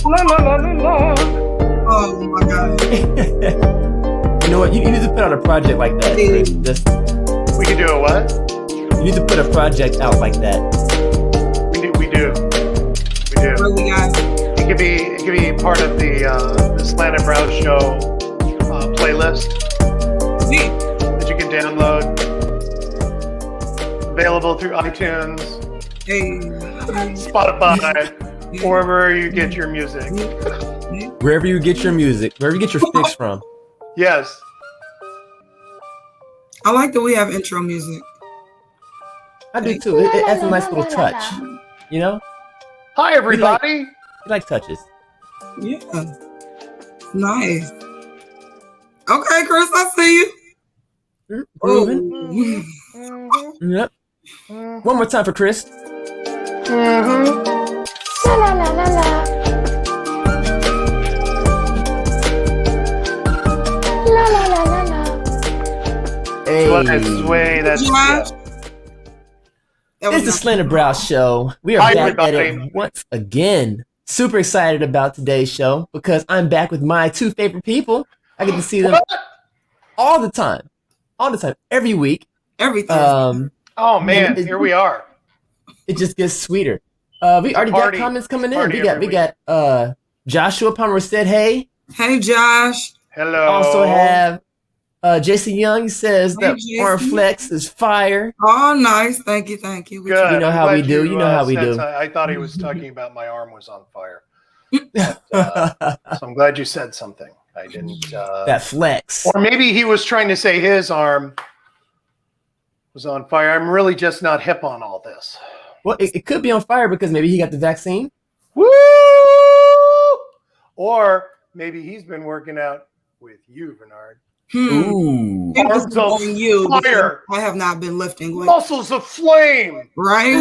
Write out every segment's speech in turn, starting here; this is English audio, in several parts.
La, la, la, la, la. Oh my God. You know what? You need to put out a project like that. Chris. We can do a what? You need to put a project out like that. We do. Really, guys? It could be part of the Slanted Browse Show playlist that you can download. Available through iTunes, Spotify, or wherever you get your music. Wherever you get your music, wherever you get your fix from. Yes. I like that we have intro music. I do too. It adds a nice little touch. You know? Hi, everybody. You like touches. Yeah. Nice. Okay, Chris, I see you. Grooving. Oh. Yep. One more time for Chris. Mm-hmm. La la la la la. La la la la la. Hey. Sway, that's Josh? It's the Slanted Brow Show. We are Hi, back at everybody. it once again. Super excited about today's show because I'm back with my two favorite people. I get to see them all the time, every week. Everything. Oh man, here we are. It just gets sweeter. We already got comments coming in. We got Joshua Palmer said, "Hey." Hey, Josh. Hello. Also have Jason Young says Hey, that Jason. arm flex is fire. Oh, nice. Thank you. Good. You know how we do. You know how we do. I thought he was talking about my arm was on fire. But, so I'm glad you said something. I didn't. That flex. Or maybe he was trying to say his arm was on fire. I'm really just not hip on all this. Well, it could be on fire because maybe he got the vaccine. Woo! Or maybe he's been working out with you, Bernard. Ooh. Arms of on you. fire. I have not been lifting weight. Muscles of flame. Right?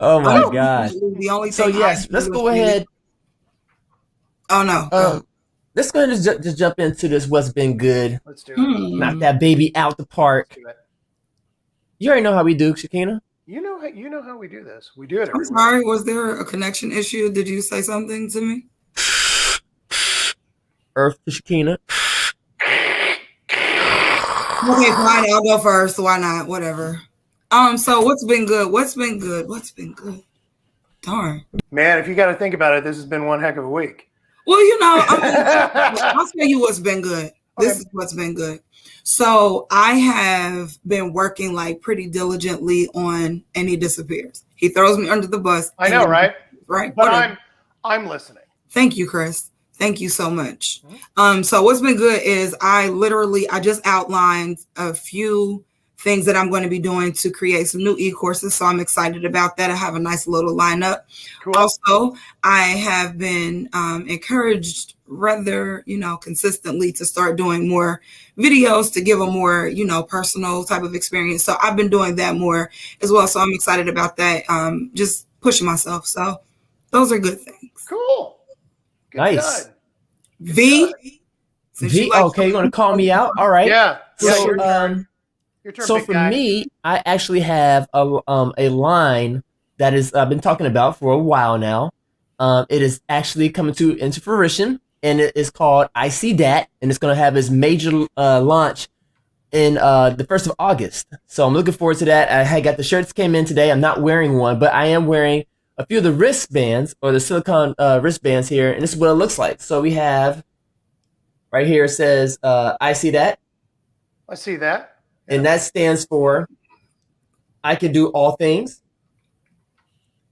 Oh my God. The only So thing yes, let's go ahead. Oh no. Let's go ahead and just jump into this. What's been good? Let's do it. Knock that baby out the park. Do it. You already know how we do, Shakina. You know how we do this. We do it. I'm sorry. Was there a connection issue? Did you say something to me? Earth to Shakina. Okay, fine. I'll go first. Why not? Whatever. So what's been good? What's been good? Darn. Man, if you got to think about it, this has been one heck of a week. Well, I'll tell you what's been good. This is what's been good. So I have been working like pretty diligently on, and he disappears. He throws me under the bus. I know, right? Right. But Whatever. I'm listening. Thank you, Chris. Thank you so much. So what's been good is I just outlined a few things that I'm going to be doing to create some new e-courses. So I'm excited about that. I have a nice little lineup. Cool. Also, I have been encouraged rather, consistently to start doing more videos to give a more, personal type of experience. So I've been doing that more as well. So I'm excited about that. Just pushing myself. So those are good things. Cool. Good Nice. God. V. Okay, you want to call me out? All right. Yeah. So, Your turn, so big for guy. me, I actually have a line that is I've been talking about for a while now. It is actually coming into fruition, and it is called I See That, and it's going to have its major launch in the 1st of August. So I'm looking forward to that. I had got the shirts came in today. I'm not wearing one, but I am wearing a few of the wristbands or the silicone wristbands here, and this is what it looks like. So we have right here, it says I See That. I see that. And that stands for I can do all things.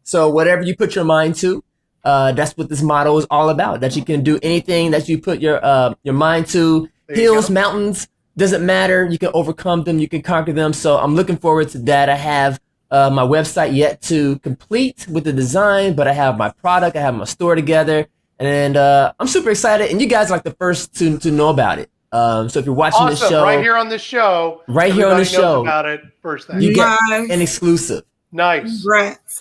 So whatever you put your mind to, that's what this motto is all about. That you can do anything that you put your mind to. There you Hills, go. mountains, doesn't matter. You can overcome them. You can conquer them. So I'm looking forward to that. I have my website yet to complete with the design, but I have my product. I have my store together. And I'm super excited. And you guys are like the first to know about it. So if you're watching this show, right here on this show, Right here on everybody this knows show. about it first thing. you get Nice. an exclusive. Nice.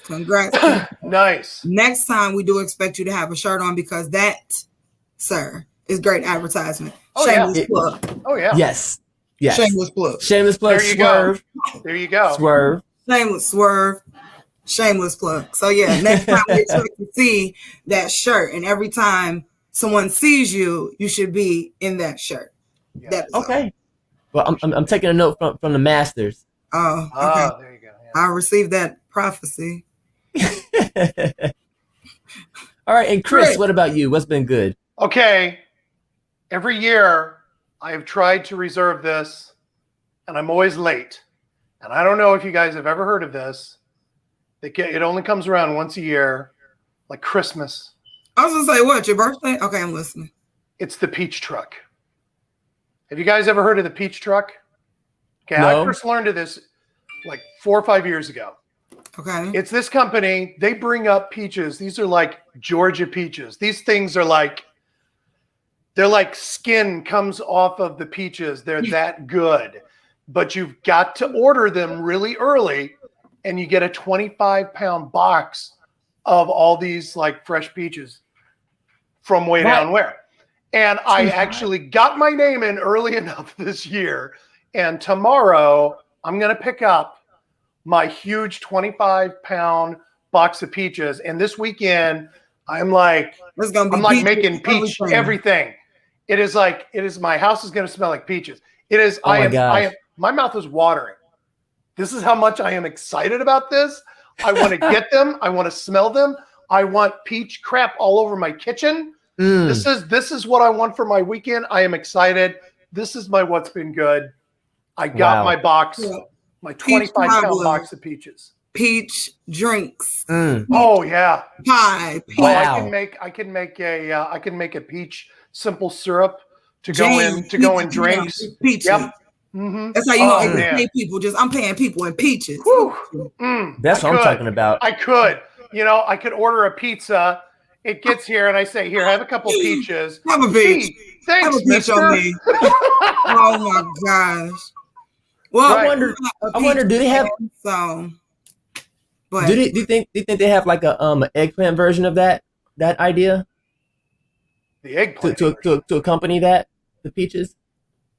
Congrats. Nice. Next time we do expect you to have a shirt on because that, sir, is great advertisement. Oh, yeah. Shameless plug. Oh yeah. Yes. Shameless plug. Shameless plug. There you Swerve. go. There you go. Swerve. Shameless swerve. Shameless plug. So yeah, next time we expect to see that shirt, and every time someone sees you, you should be in that shirt. Yeah. That's Okay. Well, I'm taking a note from the masters. Oh, okay. Ah, there you go. Yeah. I received that prophecy. All right, and Chris, Great. what about you? What's been good? Okay. Every year I have tried to reserve this, and I'm always late. And I don't know if you guys have ever heard of this. It only comes around once a year, like Christmas. I was gonna say, what, your birthday? Okay, I'm listening. It's the peach truck. Have you guys ever heard of the peach truck? Okay, No. I first learned of this like 4 or 5 years ago. Okay. It's this company. They bring up peaches. These are like Georgia peaches. These things are like, they're like skin comes off of the peaches. They're that good. But you've got to order them really early, and you get a 25-pound box of all these like fresh peaches from way down where. And I actually got my name in early enough this year. And tomorrow I'm going to pick up my huge 25-pound box of peaches. And this weekend I'm like making peach everything. It is my house is going to smell like peaches. It is. My mouth is watering. This is how much I am excited about this. I want to get them. I want to smell them. I want peach crap all over my kitchen. This is what I want for my weekend. I am excited. This is my what's been good. I got my box, my 25-pound box of peaches. Peach drinks. Oh yeah, Pie. Wow. I can make a peach simple syrup to go in drinks. Peaches. Yep. Mm-hmm. That's how you pay people. I'm paying people in peaches. That's what I'm talking about. I could order a pizza. It gets here, and I say, "Here, have a couple peaches." Have a peach. Thanks, have a peach mister. on me. Oh my gosh. Well, I wonder, do they have? So, but Do you think they have like a an eggplant version of that idea The eggplant to accompany the peaches?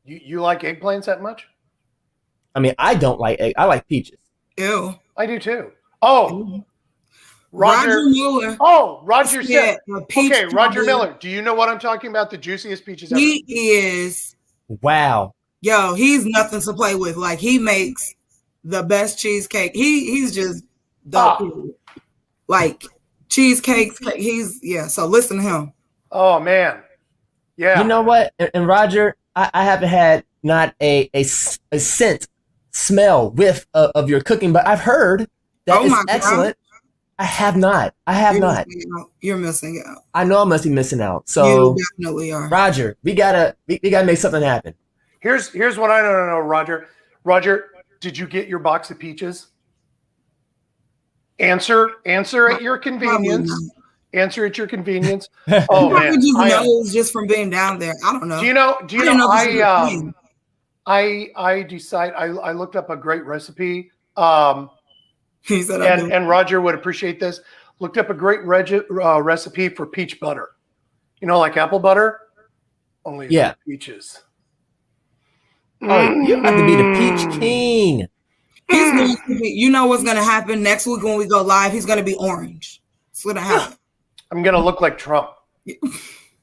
You like eggplants that much? I mean, I don't like egg. I like peaches. Ew. I do too. Oh, Roger Miller. Oh, Roger said. Okay, Roger cobbler. Miller. Do you know what I'm talking about? The juiciest peaches ever. He is. Wow. Yo, he's nothing to play with. Like, he makes the best cheesecake. He's just dope. Like cheesecakes. So listen to him. Oh man. Yeah. You know what? And Roger, I haven't had not a scent, smell, whiff of your cooking, but I've heard that it's excellent. I have not. You're missing out. I know I must be missing out. So you definitely are. Roger, we gotta make something happen. Here's what I don't know, Roger. Roger, did you get your box of peaches? Answer at your convenience. Answer at your convience. Oh man, just knows just from being down there. I don't know. Do you know? I looked up a great recipe. He said, and Roger would appreciate this. Looked up a great recipe for peach butter. You know, like apple butter, only peaches. Oh, you have to be the peach king. He's going to be, you know what's going to happen next week when we go live? He's going to be orange. That's going to happen. I'm going to look like Trump.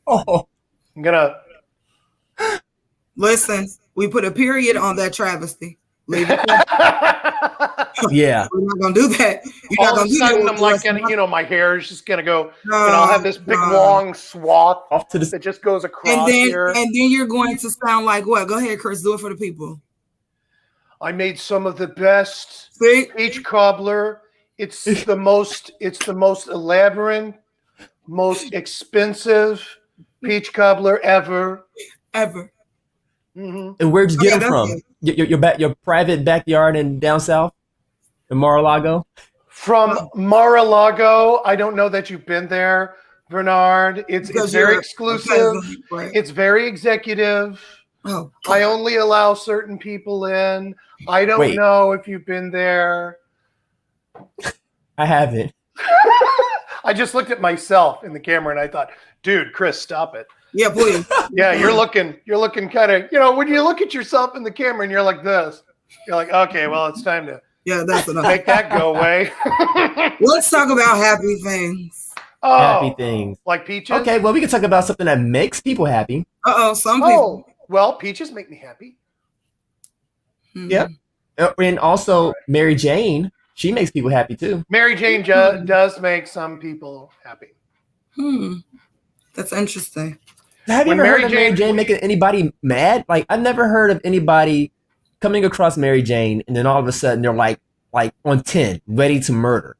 Oh, I'm going to. Listen, we put a period on that travesty. Leave it. Yeah. We're not going to do that. You're All not of a sudden, I'm like, my hair is just going to go, I'll have this big long swath off to that just goes across here. And then you're going to sound like what? Go ahead, Chris. Do it for the people. I made some of the best peach cobbler. It's the most elaborate, most expensive peach cobbler ever. Mm-hmm. And where'd you get them from? Your private backyard in down south, in Mar-a-Lago. From Mar-a-Lago. I don't know that you've been there, Bernard. It's very exclusive. Right. It's very executive. Oh, I only allow certain people in. I don't know if you've been there. I haven't. I just looked at myself in the camera and I thought, dude, Chris, stop it. Yeah, please. Yeah, you're looking kind of, when you look at yourself in the camera and you're like this, you're like, okay, well, it's time to Yeah, that's enough. Make that go away. Let's talk about happy things. Oh, Happy things. like peaches? Okay, well, we can talk about something that makes people happy. Some people. Oh, well, peaches make me happy. Yeah. And also, Mary Jane, she makes people happy too. Mary Jane does make some people happy. That's interesting. Have you When ever Mary heard of Mary Jane- Jane making anybody mad? Like, I've never heard of anybody coming across Mary Jane and then all of a sudden they're like on 10, ready to murder.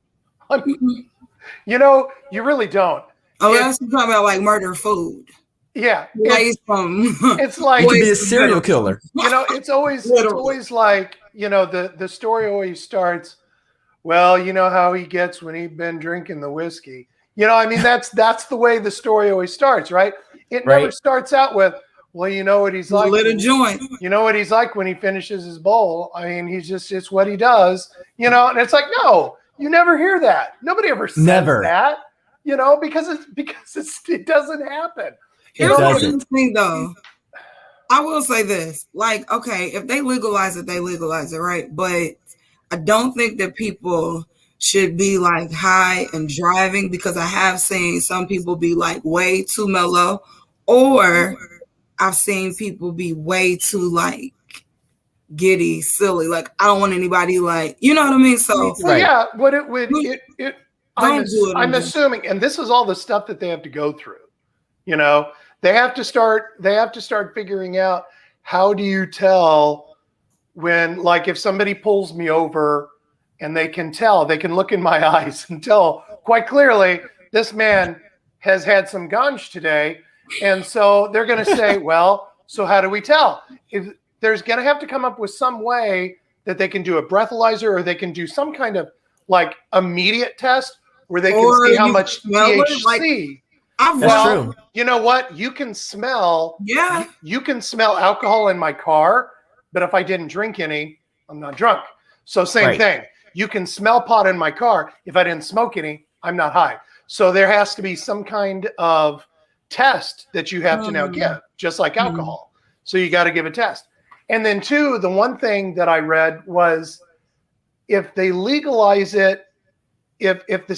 You know, you really don't. Oh, that's talking about like murder food. Yeah. It's You like could be a serial killer. You know, it's always like, you know, the story always starts, well, you know how he gets when he's been drinking the whiskey. You know, I mean, that's the way the story always starts, right? It never starts out with, well, you know what he's like. Lit a joint. You know what he's like when he finishes his bowl. I mean, it's what he does, you know, and it's like, no, you never hear that. Nobody ever says that, you know, because it doesn't happen. Here's the thing though. I will say this, like, okay, if they legalize it, they legalize it, right? But I don't think that people should be like high and driving, because I have seen some people be like way too mellow, or I've seen people be way too like giddy, silly. Like, I don't want anybody like, you know what I mean? So well, yeah, what it would I'm assuming, and this is all the stuff that they have to go through. You know, they have to start figuring out, how do you tell when, like, if somebody pulls me over and they can look in my eyes and tell quite clearly this man has had some ganj today. And so they're going to say, well, so how do we tell? If there's going to have to come up with some way that they can do a breathalyzer, or they can do some kind of like immediate test where they can see how much THC. That's true. You know what? You can smell. Yeah. You can smell alcohol in my car, but if I didn't drink any, I'm not drunk. So same thing. You can smell pot in my car. If I didn't smoke any, I'm not high. So there has to be some kind of test that you have to now give, just like alcohol. So you got to give a test. And then two, the one thing that I read was, if they legalize it, if the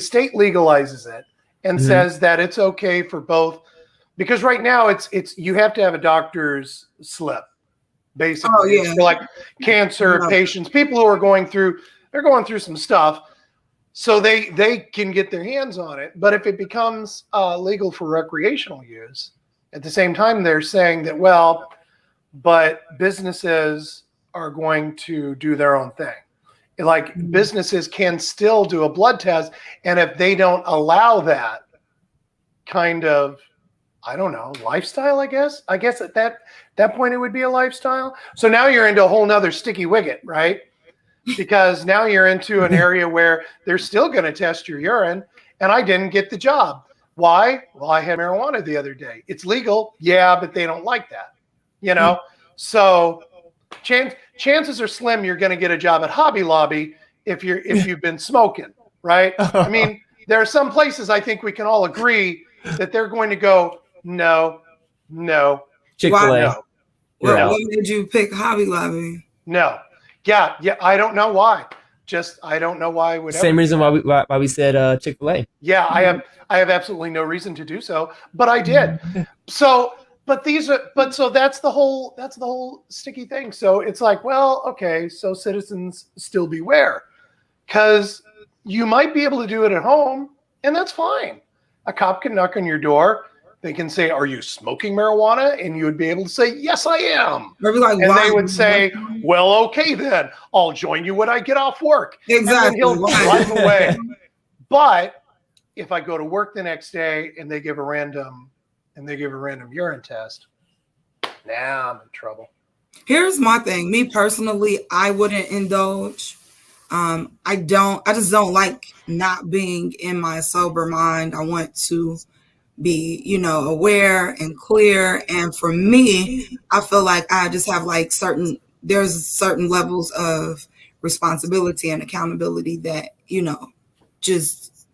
state legalizes it and says that it's okay for both, because right now it's you have to have a doctor's slip, basically. For like cancer patients, people who are going through some stuff, so they can get their hands on it. But if it becomes legal for recreational use, at the same time they're saying that, well, but businesses are going to do their own thing. Like, businesses can still do a blood test, and if they don't allow that kind of, I don't know, lifestyle, I guess at that point it would be a lifestyle. So now you're into a whole nother sticky wicket, right? Because now you're into an area where they're still going to test your urine, and I didn't get the job. Why? Well, I had marijuana the other day. It's legal, yeah, but they don't like that, you know? So chances are slim you're going to get a job at Hobby Lobby if you've been smoking, right? I mean, there are some places I think we can all agree that they're going to go, no. Chick-fil-A. No. What made you pick Hobby Lobby? No. Yeah. I don't know why. I don't know why. Same reason why we said Chick-fil-A. Yeah, I have absolutely no reason to do so, but I did. So that's the whole sticky thing. So it's like, well, okay, so citizens still beware, because you might be able to do it at home, and that's fine. A cop can knock on your door. They can say, "Are you smoking marijuana?" And you would be able to say, "Yes, I am." Like, and they would say, "Well, okay, then I'll join you when I get off work." Exactly. And then he'll drive away. But if I go to work the next day and they give a random urine test, now I'm in trouble. Here's my thing. Me personally, I wouldn't indulge. I just don't like not being in my sober mind. I want to be, aware and clear. And for me, I feel like I just have like there's certain levels of responsibility and accountability that, just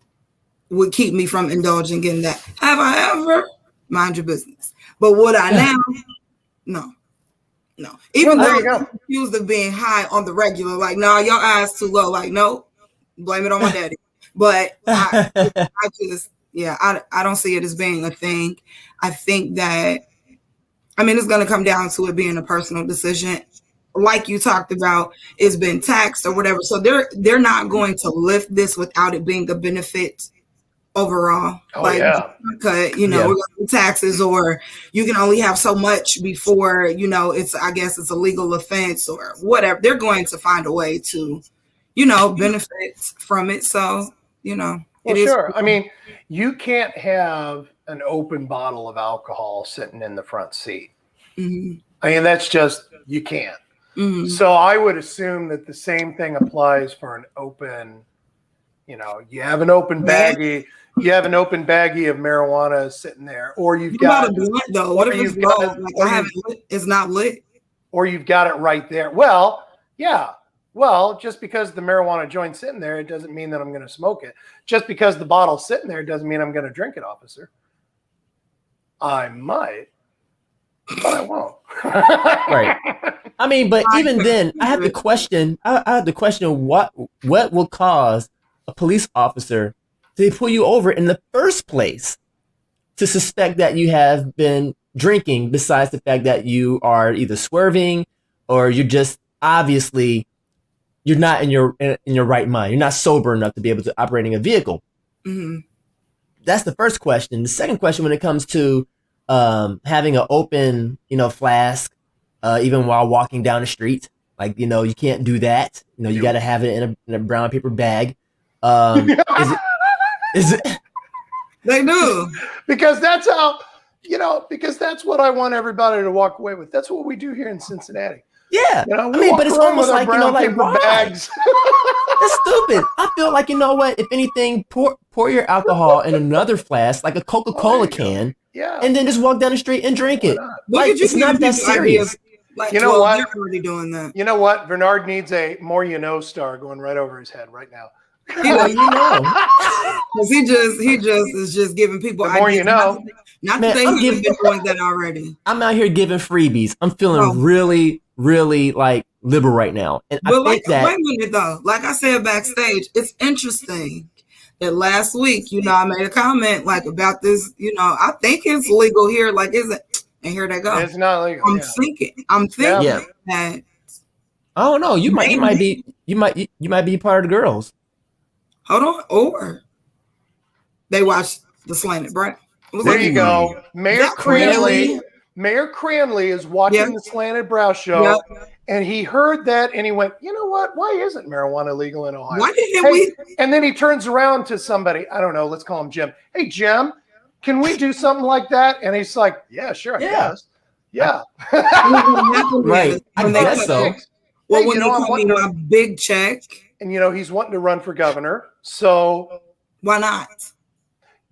would keep me from indulging in that. Have I ever? Mind your business. But would I now? No. No. Even Well, there though you go. I'm accused of being high on the regular, like, nah, your eyes too low. Like, no, blame it on my daddy. But I just, yeah, I don't see it as being a thing. I think that, I mean, it's going to come down to it being a personal decision. Like you talked about, it's been taxed or whatever. So they're not going to lift this without it being a benefit overall. Oh, like, yeah. cut, you know, Yeah. we're going to do taxes, or you can only have so much before, you know, I guess it's a legal offense or whatever. They're going to find a way to, you know, benefit from it. So, you know, Well, it is. sure. I mean, you can't have an open bottle of alcohol sitting in the front seat. Mhm. I mean, that's just, you can't. Mhm. So I would assume that the same thing applies for an open, you know, you have an open baggie of marijuana sitting there, or you've What got about a blunt though? What if it's low? Like, I haven't lit, it's not lit. or you've got it right there. Well, yeah. Well, just because the marijuana joint's sitting there, it doesn't mean that I'm going to smoke it. Just because the bottle's sitting there doesn't mean I'm going to drink it, officer. I might, but I won't. Right. I mean, but even then, I have to question. I have to question what will cause a police officer to pull you over in the first place to suspect that you have been drinking. Besides the fact that you are either swerving or you're just obviously you're not in your right mind. You're not sober enough to be able to operating a vehicle. Mm-hmm. That's the first question. The second question, when it comes to having an open, you know, flask, even while walking down the street, like, you know, you can't do that. You know, you got to have it in a brown paper bag. Is it? They do. Because that's how, you know, because that's what I want everybody to walk away with. That's what we do here in Cincinnati. Yeah. You know, I mean, but it's almost like, you know, like, paper why? bags. That's stupid. I feel like, you know what? If anything, pour your alcohol in another flask, like a Coca-Cola can, Yeah. and then just walk down the street and drink it. Look at you, it's not that giving people ideas. serious. Like, You know well, what? they're already doing that. You know what? Bernard needs a more you know star going right over his head right now. Well, you know. Because he just is just giving people The more ideas. you know. Not Man, that they I'm haven't been doing that already. I'm out here giving freebies. I'm feeling Oh. really, really like liberal right now. And I But think like, that wait a minute though. Like I said backstage, it's interesting that last week, you know, I made a comment like about this. You know, I think it's legal here. Like, is it? And here they go. It's not legal. I'm thinking Yeah. that. I don't know. You might be part of the girls. Hold on, or they watched the Slanted, right? It was There like- you go. Mayor That Cranley. Mayor Cranley is watching Yeah. the Slanted Brow Show, Yeah. and he heard that, and he went, "You know what? Why isn't marijuana legal in Ohio?" Why didn't Hey, we? and then he turns around to somebody. I don't know. Let's call him Jim. Hey, Jim, can we do something like that? And he's like, "Yeah, sure, I Yeah. guess." Yeah. Right. I When they guess cut so. me- Well, Hey, when you they know, I'm cut me wanting to- my big check, and you know he's wanting to run for governor. So why not?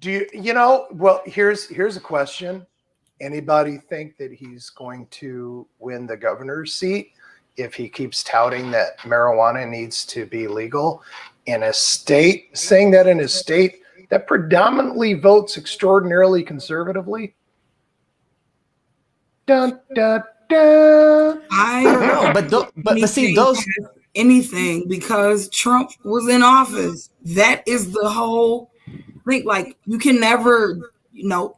do you know? Well, here's a question. Anybody think that he's going to win the governor's seat if he keeps touting that marijuana needs to be legal in a state, saying that in a state that predominantly votes extraordinarily conservatively? Dun, dun, dun. I don't know, but see, those anything because Trump was in office. That is the whole thing. Like, you can never, you know,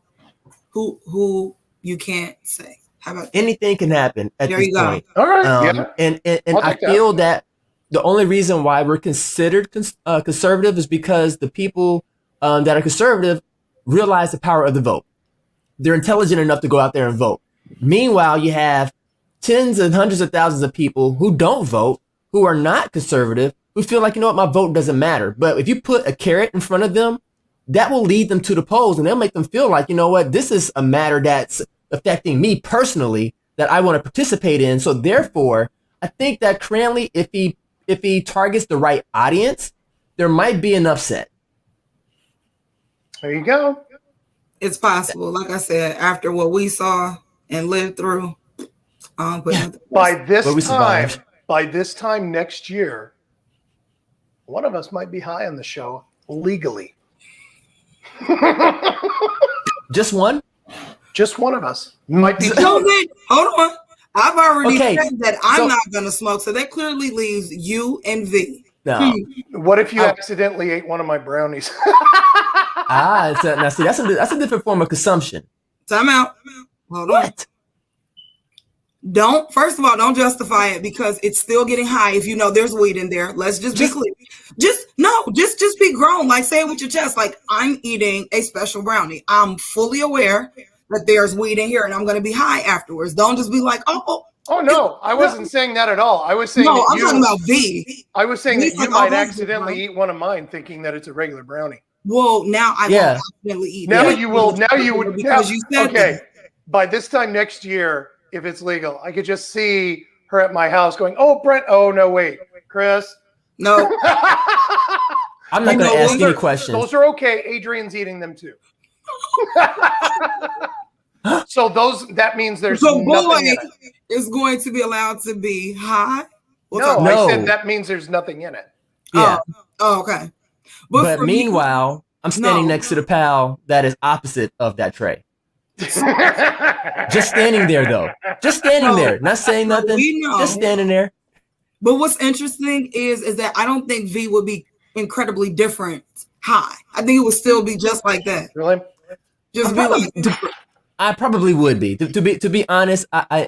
who you can't say. How about that? anything can happen at There this you go. point. All right. Yeah. And I'll I take that. feel that the only reason why we're considered conservative is because the people that are conservative realize the power of the vote. They're intelligent enough to go out there and vote. Meanwhile, you have tens and hundreds of thousands of people who don't vote, who are not conservative, who feel like, you know what, my vote doesn't matter. But if you put a carrot in front of them, that will lead them to the polls, and they'll make them feel like, you know what, this is a matter that's affecting me personally that I want to participate in. So therefore, I think that Cranley, if he targets the right audience, there might be an upset. There you go. It's possible. Like I said, after what we saw and lived through, but By But we this survived. time next year, one of us might be high on the show legally. Just one? Just one of us might be. hold on. I've already Okay, said that I'm so- not going to smoke, so that clearly leaves you and V. No. What if you Oh. accidentally ate one of my brownies? Now see, that's a different form of consumption. Time out. Hold on. What? First of all, don't justify it because it's still getting high if you know there's weed in there. Let's just be clear. Just be grown. Like, say it with your chest. Like, I'm eating a special brownie. I'm fully aware that there's weed in here and I'm going to be high afterwards. Don't just be like, oh. Oh no, I wasn't saying that at all. I was saying No, that I'm talking about V. I was saying that He's you like, might that's accidentally good, eat one of mine, thinking that it's a regular brownie. Well, now I Yeah. won't accidentally eat. Now it. you will. Now you would. Because you said okay. that. By this time next year, if it's legal, I could just see her at my house going, "Oh, Brent. Oh no, wait, Chris." No. I'm not going to ask any questions. Those are okay. Adrian's eating them too. So that means there's So nothing boy in it. is going to be allowed to be high. No, No. I said that means there's nothing in it. Yeah. Oh, okay. But for me- meanwhile, I'm standing No. next to the pal that is opposite of that tray. Just standing there, though. Just standing No. there. Not saying nothing. We know. Just standing there. But what's interesting is that I don't think V would be incredibly different high. I think it would still be just like that. Really? Just be like, I probably would be. To be honest, I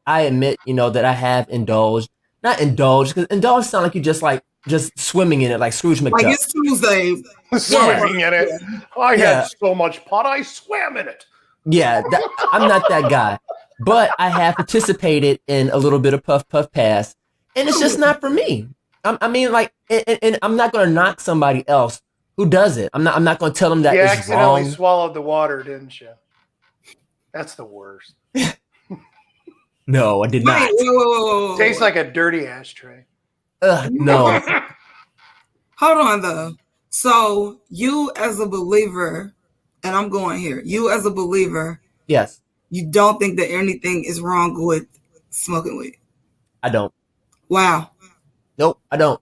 admit, that I have indulged. Not indulged, because indulged sound like you just swimming in it like Scrooge McDuck. like it's Tuesday. Swimming in it. I had so much pot, I swam in it. Yeah, I'm not that guy. But I have participated in a little bit of puff pass, and it's just not for me. I mean, like, and I'm not going to knock somebody else who does it. I'm not going to tell them that You it's accidentally wrong. swallowed the water, didn't you? That's the worst. No, I did not. Whoa. Tastes like a dirty ashtray. No. Hold on, though. So you as a believer, and I'm going here, you as a believer, Yes, you don't think that anything is wrong with smoking weed? I don't. Wow. Nope, I don't.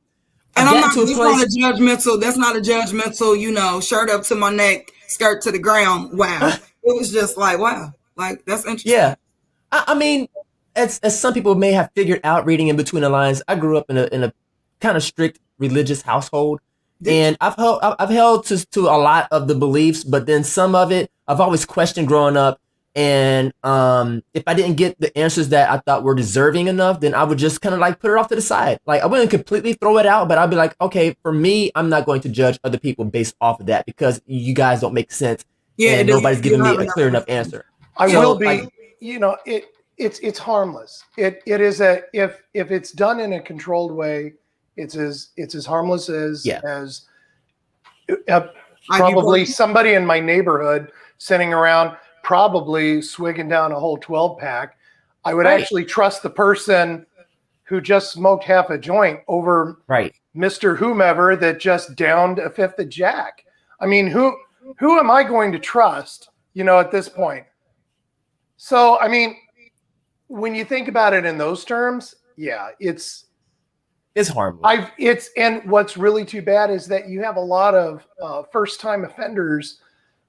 And I I'm got not, to a that's place. not a judgmental, that's not a judgmental, shirt up to my neck, skirt to the ground. Wow. It was just like, wow. Like, that's interesting. Yeah, I mean, as some people may have figured out reading in between the lines, I grew up in a kind of strict religious household, and I've held to a lot of the beliefs, but then some of it I've always questioned growing up. And if I didn't get the answers that I thought were deserving enough, then I would just kind of like put it off to the side. Like, I wouldn't completely throw it out, but I'd be like, okay, for me, I'm not going to judge other people based off of that because you guys don't make sense. Yeah, and nobody's giving me a clear enough answer. I So, will be, it's harmless. It is if it's done in a controlled way, it's as harmless as probably somebody in my neighborhood sitting around probably swigging down a whole 12 pack. I would actually trust the person who just smoked half a joint over Mr. Whomever that just downed a fifth of Jack. I mean, who am I going to trust, at this point? So, I mean, when you think about it in those terms, yeah, it's harmless. And what's really too bad is that you have a lot of first-time offenders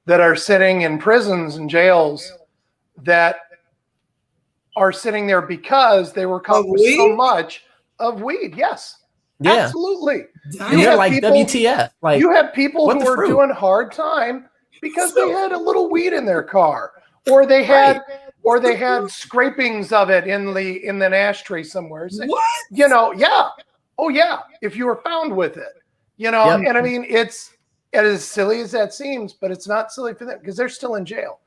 that are sitting in prisons and jails that are sitting there because they were caught with so much of weed. Yes, absolutely. And they're like, WTF? Like, you have people who are fruit? doing hard time because they had a little weed in their car, or they had scrapings of it in an ashtray somewhere. What? Yeah. Oh yeah. If you were found with it, and I mean, it's as silly as that seems, but it's not silly for them because they're still in jail.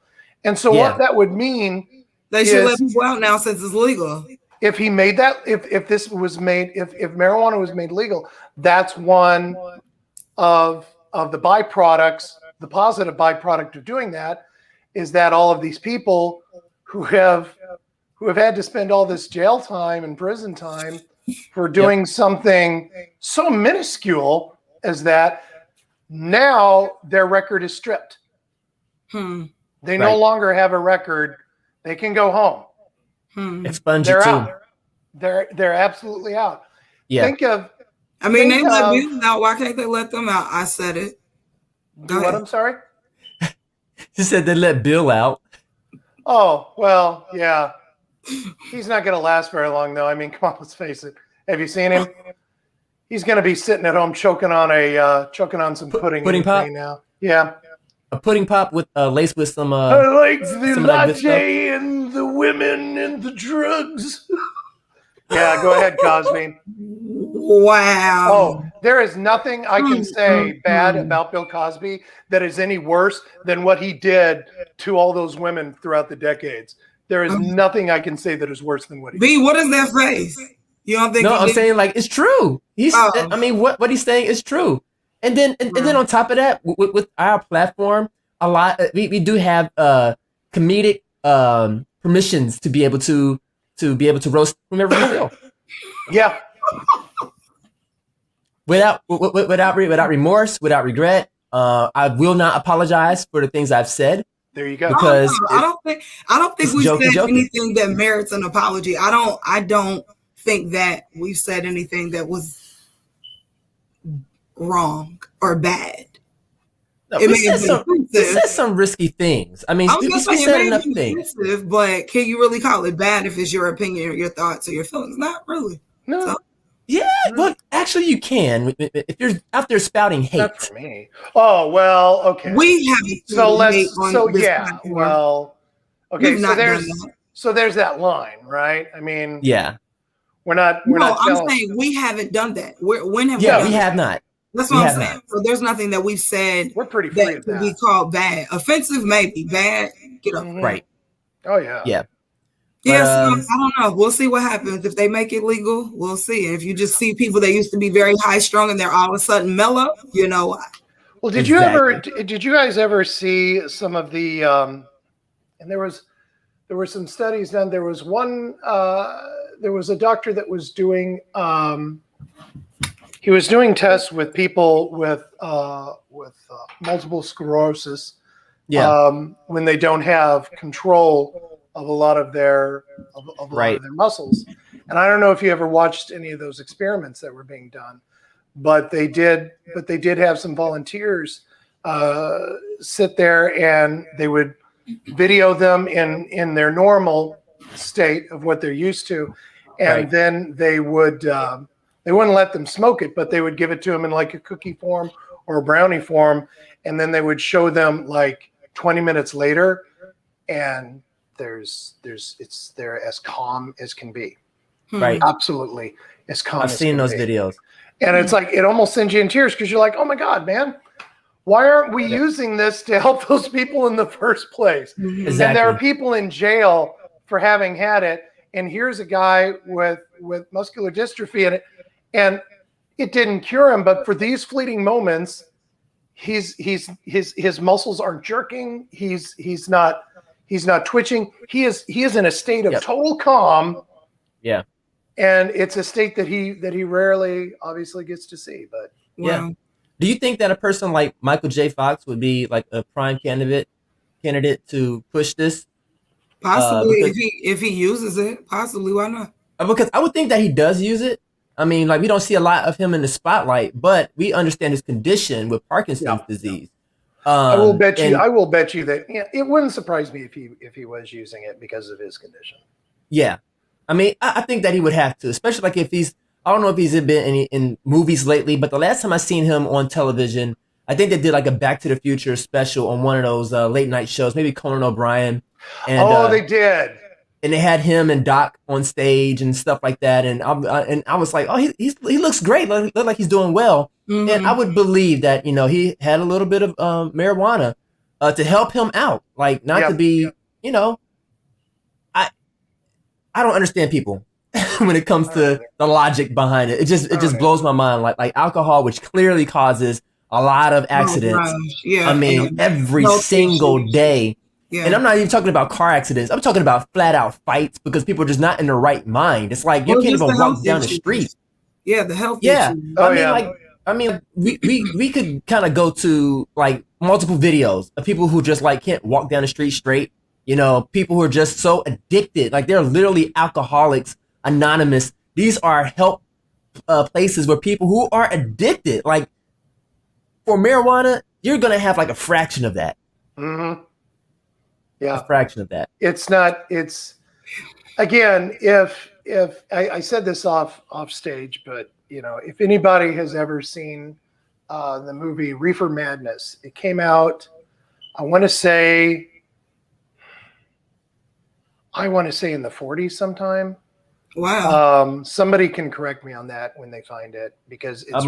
And so what that would mean, they should let people out now since it's legal. If he made that, if this was made, if marijuana was made legal, that's one of the byproducts, the positive byproduct of doing that is that all of these people who have had to spend all this jail time and prison time for doing something so minuscule as that, now their record is stripped. They no longer have a record. They can go home. Expunge They're it out. too. They're absolutely out. Yeah. Think of. I mean, they let people out. Why can't they let them out? I said it. Do what? I'm sorry. She said they let Bill out. Oh well, yeah. He's not going to last very long, though. I mean, come on, let's face it. Have you seen him? He's going to be sitting at home choking on some pudding. Pudding pop now. Yeah. A pudding pop with laced with some. I like the some of that good stuff. latte and the women and the drugs. Yeah, go ahead, Cosby. Wow. Oh, there is nothing I can say bad about Bill Cosby that is any worse than what he did to all those women throughout the decades. There is nothing I can say that is worse than what he did. B, what is that face? You don't think? No, I'm saying like it's true. I mean, what he's saying is true. And then on top of that, with our platform, a lot we do have comedic permissions to be able to roast whomever we feel. Yeah. Without remorse, without regret. I will not apologize for the things I've said. There you go. Because I don't think we said anything that merits an apology. I don't think that we've said anything that was wrong or bad. No, we said some risky things. I mean, we said enough things. But can you really call it bad if it's your opinion or your thoughts or your feelings? Not really. No. So, yeah, well, actually, you can if you're out there spouting hate. Not for me. Oh well, okay. We have okay. So there's that line, right? I mean, yeah, we're not. I'm saying we haven't done that. When have we? Yeah, we have not. That's what I'm saying. Not. So there's nothing that we've said. We're pretty free that could be called bad. Offensive, maybe. Bad. Get up. Right. Oh yeah. Yeah. Yes, I don't know. We'll see what happens if they make it legal. We'll see. And if you just see people that used to be very high strung and they're all of a sudden mellow, you know why. Well, did you guys ever see some of the? And there were some studies done. There was one. There was a doctor that was doing. He was doing tests with people with multiple sclerosis. Yeah. When they don't have control of a lot of their of their muscles. And I don't know if you ever watched any of those experiments that were being done, but they did have some volunteers sit there and they would video them in their normal state of what they're used to. And then they wouldn't let them smoke it, but they would give it to them in like a cookie form or a brownie form. And then they would show them like 20 minutes later and they're as calm as can be. Right. Absolutely as calm I've as seen can those be. videos. And it's like, it almost sends you in tears because you're like, oh my God, man, why aren't we using this to help those people in the first place? Exactly. And there are people in jail for having had it. And here's a guy with muscular dystrophy in it. And it didn't cure him, but for these fleeting moments, his muscles aren't jerking. He's not twitching. He is in a state of total calm. Yeah. And it's a state that he rarely obviously gets to see. But yeah. Do you think that a person like Michael J. Fox would be like a prime candidate to push this? Possibly if he uses it, possibly, why not? Because I would think that he does use it. I mean, like we don't see a lot of him in the spotlight, but we understand his condition with Parkinson's disease. I will bet you that it wouldn't surprise me if he was using it because of his condition. Yeah, I mean, I think that he would have to, especially like if I don't know if he's been in movies lately, but the last time I seen him on television, I think they did like a Back to the Future special on one of those late night shows, maybe Conan O'Brien. And, they did. And they had him and Doc on stage and stuff like that. And I was like, oh, he looks great. Look like he's doing well. Mm-hmm. And I would believe that, he had a little bit of marijuana to help him out. Like not to be, I don't understand people when it comes to the logic behind it. It just blows my mind. Like alcohol, which clearly causes a lot of accidents. Yeah. I mean, every single day. Yeah. And I'm not even talking about car accidents. I'm talking about flat out fights because people are just not in their right mind. It's like you can't even walk down the street. Yeah, the health issue. I mean, we could kind of go to like multiple videos of people who just like can't walk down the street straight. People who are just so addicted, like they're literally Alcoholics Anonymous. These are help places where people who are addicted, like for marijuana, you're gonna have like a fraction of that. Mm-hmm. Yeah, a fraction of that. It's not. It's again, if I said this off stage, but if anybody has ever seen the movie Reefer Madness, it came out, I want to say in the 40s sometime. Wow. Somebody can correct me on that when they find it, because it's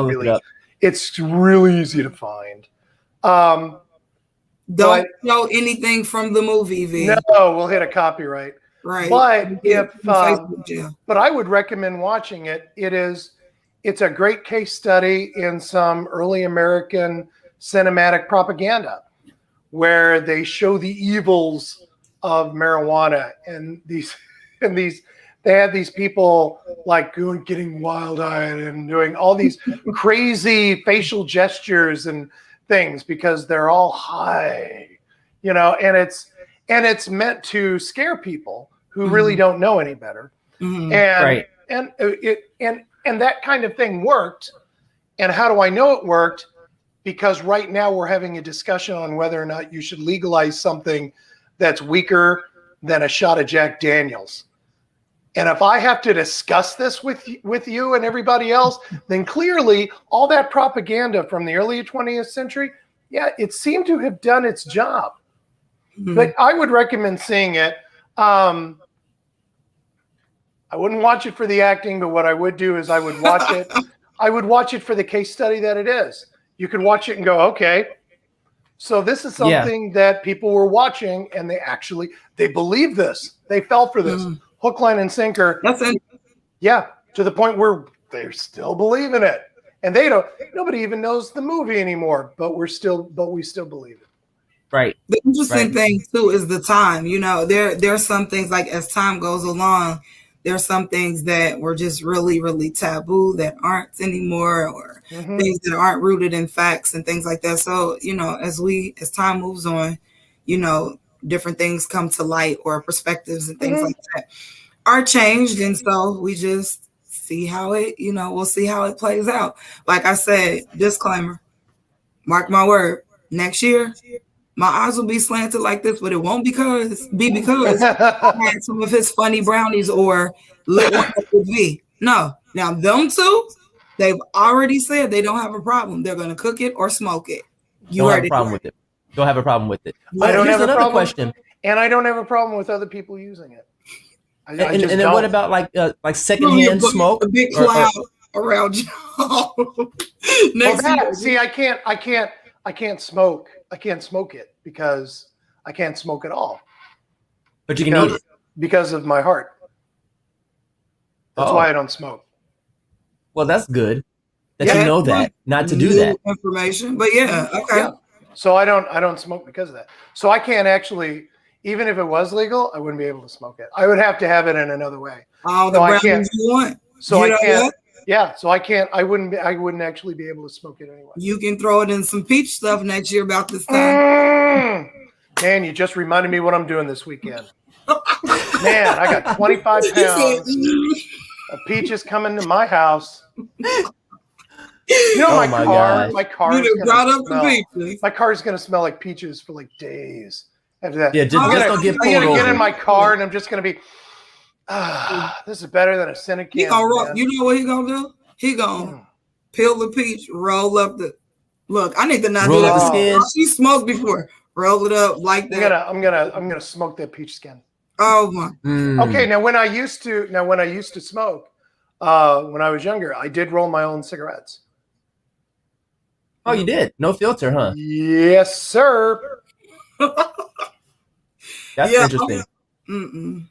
It really easy to find. Don't know anything from the movie, V. No, we'll hit a copyright. Right. But but I would recommend watching it. It's a great case study in some early American cinematic propaganda, where they show the evils of marijuana, and they had these people like getting wild-eyed and doing all these crazy facial gestures and things because they're all high, and it's meant to scare people who really don't know any better. And and that kind of thing worked. And how do I know it worked? Because right now we're having a discussion on whether or not you should legalize something that's weaker than a shot of Jack Daniels. And if I have to discuss this with you and everybody else, then clearly all that propaganda from the early 20th century, it seemed to have done its job. But I would recommend seeing it. I wouldn't watch it for the acting, but what I would do is I would watch it. I would watch it for the case study that it is. You could watch it and go, okay, so this is something that people were watching, and they believe this. They fell for this. Hook, line, and sinker. To the point where they still believe in it. And nobody even knows the movie anymore, but we still believe it. Right. The interesting thing too is the time. There are some things, like as time goes along, there are some things that were just really, really taboo that aren't anymore, or things that aren't rooted in facts and things like that. So, as time moves on, different things come to light, or perspectives and things like that are changed. And so we just see how we'll see how it plays out. Like I said, disclaimer, mark my word, next year, my eyes will be slanted like this, but it won't because I had some of his funny brownies or lit one up with V. No. Now, them two, they've already said they don't have a problem. They're going to cook it or smoke it. Don't have a problem with it. Don't have a problem with it. I don't have another question. And I don't have a problem with other people using it. And then what about like secondhand smoke? A big cloud around you. See, I can't smoke. I can't smoke it because I can't smoke at all. But you can eat it because of my heart. That's why I don't smoke. Well, that's good that you know that, not to do that. Information, but okay. Yeah. So I don't smoke because of that. So I can't actually, even if it was legal, I wouldn't be able to smoke it. I would have to have it in another way. All the brownies you want. So I can't. Yeah, so I can't. I wouldn't actually be able to smoke it anyway. You can throw it in some peach stuff next year about this time. Man, you just reminded me what I'm doing this weekend. Man, I got 25 pounds of peaches coming to my house. My car is gonna smell like peaches for like days after that. Yeah, just don't get pulled over. I'm gonna get in my car and I'm just gonna be. This is better than a Senate can. You know what he gonna do? He gonna peel the peach, roll up the. Look, I need to not roll do up that. the skin. She smoked before. Roll it up like that. I'm gonna smoke that peach skin. Oh my. Okay, now when I used to smoke, when I was younger, I did roll my own cigarettes. Oh, you did? No filter, huh? Yes, sir. That's interesting.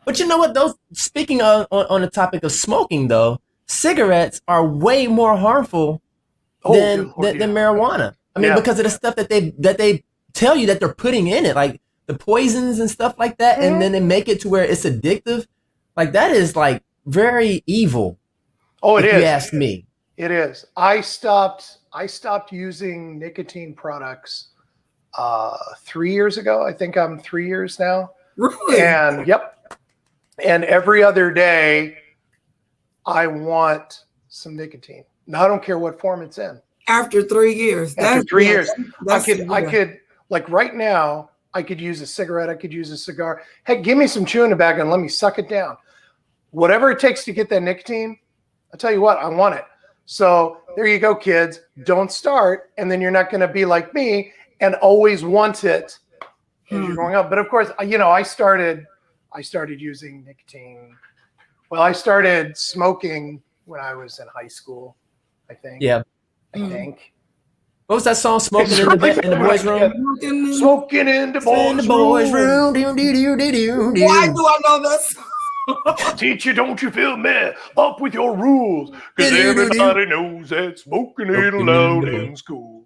But you know what? Speaking on the topic of smoking, though, cigarettes are way more harmful than marijuana. I mean, because of the stuff that they tell you that they're putting in it, like the poisons and stuff like that, and then they make it to where it's addictive. Like that is like very evil. Oh, it is. If you ask me, it is. I stopped using nicotine products 3 years ago. I think I'm 3 years now. Really? And every other day, I want some nicotine. Now I don't care what form it's in. After 3 years. After 3 years, I could like right now. I could use a cigarette. I could use a cigar. Hey, give me some chewing tobacco and let me suck it down. Whatever it takes to get that nicotine, I'll tell you what, I want it. So there you go, kids. Don't start, and then you're not going to be like me and always want it as you're growing up. But of course, you know, I started using nicotine. Well, I started smoking when I was in high school, I think. Yeah. I think. What was that song? Smoking in the boys' room. Smoking in the boys' room. Do, do, do, do, do, do. Why do I know this? Teacher, don't you feel me? Up with your rules. Because everybody knows that smoking ain't allowed in school.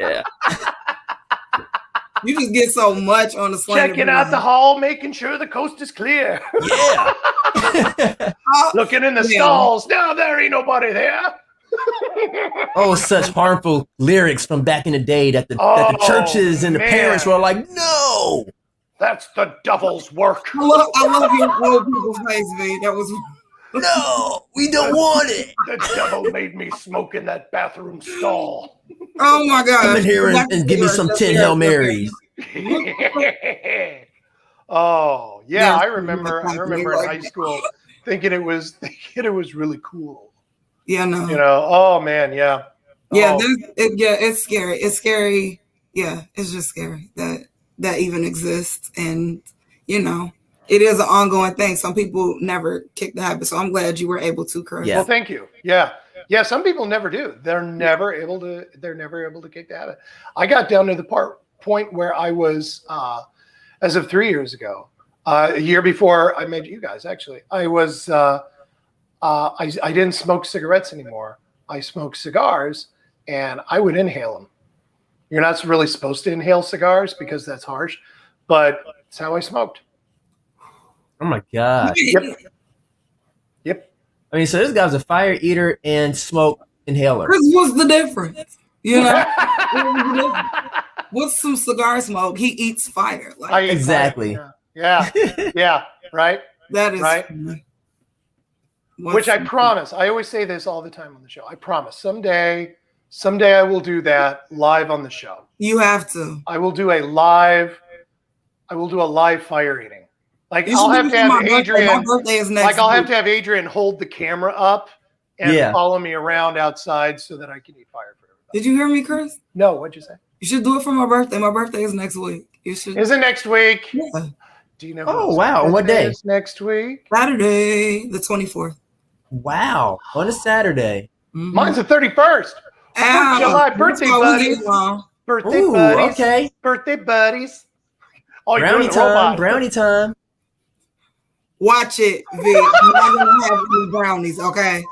Yeah. You just get so much on the Slanted. Checking out the hall, making sure the coast is clear. Yeah. Looking in the stalls. No, there ain't nobody there. Oh, such harmful lyrics from back in the day that the churches and the parents were like, no. That's the devil's work. I love your old people's face, V. That was No, we don't want it. The devil made me smoke in that bathroom stall. oh my god. Come in here and give me some 10 Hail Marys. Oh, yeah, I remember in high school thinking it was really cool. Yeah, no. You know, oh man, yeah. Yeah, Oh. it's scary. It's scary. Yeah, it's just scary that even exists. And, you know, it is an ongoing thing. Some people never kick the habit. So I'm glad you were able to, Chris. Yeah. Well, thank you. Yeah. Yeah, some people never do. They're never able to kick the habit. I got down to the point where I was as of 3 years ago, a year before I met you guys, actually, I was I didn't smoke cigarettes anymore. I smoked cigars, and I would inhale them. You're not really supposed to inhale cigars because that's harsh, but it's how I smoked. Oh my God. Yep. I mean, so this guy's a fire eater and smoke inhaler. Chris, what's the difference? You know, with some cigar smoke, he eats fire. Like Exactly. Yeah. Yeah. Right. that is Right. Which I promise. I always say this all the time on the show. I promise someday I will do that live on the show. You have to. I will do a live fire eating. Like I'll have to have Adrian. My birthday is next. Like I'll have to have Adrian hold the camera up and follow me around outside so that I can eat fire for everybody. Did you hear me, Chris? No, what'd you say? You should do it for my birthday. My birthday is next week. You should. Is it next week? Yeah. Do you know? Oh, wow. On what day? Is next week? Saturday, the 24th. Wow. On a Saturday. Mm-hmm. Mine's the 31st. July birthday buddies. Birthday Ooh, buddies. okay. Birthday buddies. Oh, you're Brownie doing the time. robot. Brownie time. Watch it, Vic. You're not gonna have any brownies, okay?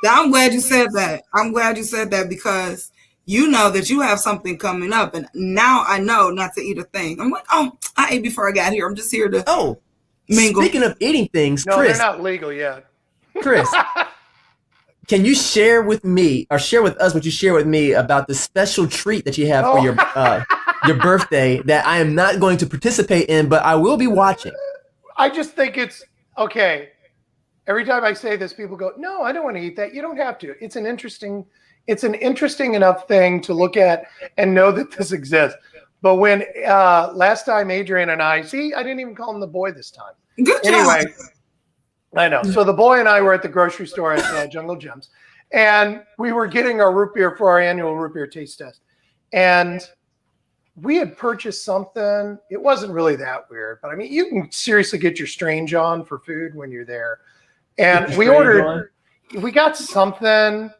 Now, I'm glad you said that. I'm glad you said that because you know that you have something coming up, and now I know not to eat a thing. I'm like, oh, I ate before I got here. I'm just here to mingle. Speaking of eating things, No, Chris. they're not legal yet. Chris, can you share with me or share with us what you share with me about the special treat that you have for your birthday that I am not going to participate in, but I will be watching? I just think it's okay. Every time I say this, people go, "No, I don't want to eat that." You don't have to. It's an interesting enough thing to look at and know that this exists. But when last time Adrian and I didn't even call him the boy this time. Good job. Anyway, I know. So the boy and I were at the grocery store at Jungle Gems, and we were getting our root beer for our annual root beer taste test. And we had purchased something. It wasn't really that weird, but I mean, you can seriously get your strange on for food when you're there. And we got something, and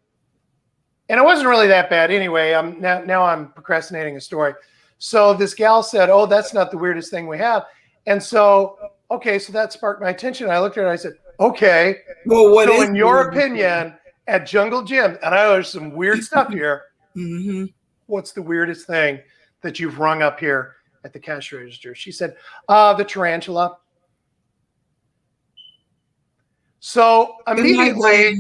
it wasn't really that bad. Anyway, now I'm procrastinating a story. So this gal said, "Oh, that's not the weirdest thing we have." And so, okay, so that sparked my attention. I looked at her and I said, "Okay, Well, what so is in your opinion, at Jungle Gym, and I know there's some weird stuff here. Mm-hmm. What's the weirdest thing that you've rung up here at the cash register?" She said, "The tarantula." So immediately,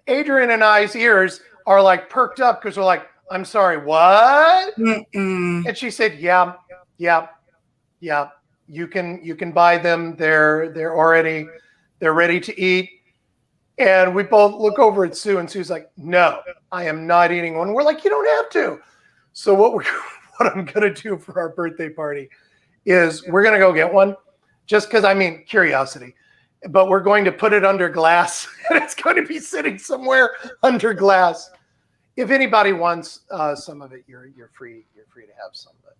Adrian and I's ears are like perked up because we're like, "I'm sorry, what?" Mm-mm. And she said, "Yeah. You can buy them. They're ready to eat." And we both look over at Sue, and Sue's like, "No, I am not eating one." We're like, "You don't have to." So what what I'm gonna do for our birthday party is we're gonna go get one, just because curiosity. But we're going to put it under glass, and it's going to be sitting somewhere under glass. If anybody wants some of it, you're free. You're free to have some. But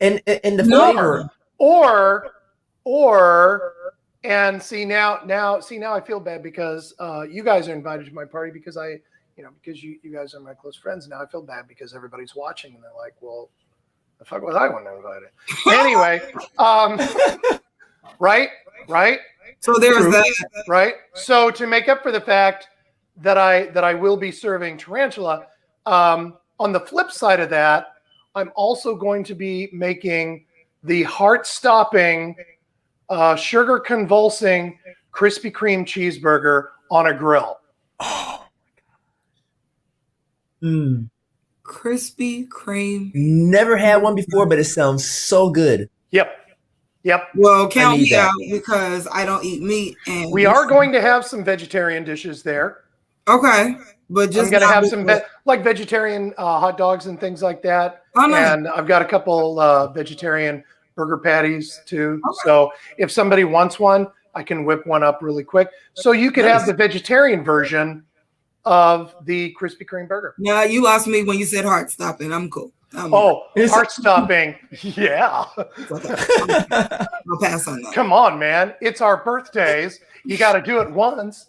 And the flavor, and see now I feel bad because you guys are invited to my party because because you guys are my close friends. Now I feel bad because everybody's watching and they're like, well, the fuck was I one invited? Anyway, right. So there's that. Right. So to make up for the fact that I will be serving Tarantula, on the flip side of that, I'm also going to be making the heart-stopping, sugar-convulsing Krispy Kreme cheeseburger on a grill. oh, Krispy Kreme. never had one before, but it sounds so good. Yep. Well, count need me that. out because I don't eat meat. And We are going to have some vegetarian dishes there. Okay, but just I'm going to not have some with- like vegetarian hot dogs and things like that. Oh, nice. And I've got a couple vegetarian burger patties too. Okay. So if somebody wants one, I can whip one up really quick. So you could have the vegetarian version of the Krispy Kreme burger. Nah, you lost me when you said heart stopping. I'm cool. Heart stopping. Yeah. I'll pass on that. Come on, man. It's our birthdays. You got to do it once.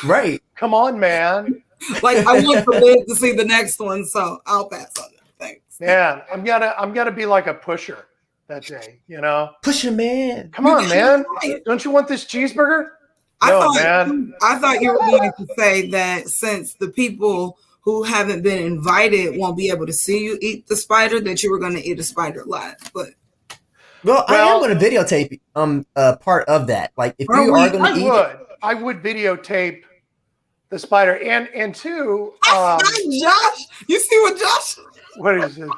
Right. Come on, man. Like I want to live to see the next one, so I'll pass on that. Thanks. Man, I'm gonna be like a pusher that day, Push your man. Come on, man. Don't you want this cheeseburger? No, man. I thought you were going to say that since the people who haven't been invited won't be able to see you eat the spider, that you were going to eat a spider live. But Well, I am going to videotape part of that. Like if you are going to eat it, I would videotape the spider and two. Josh, you see what Josh? What is it?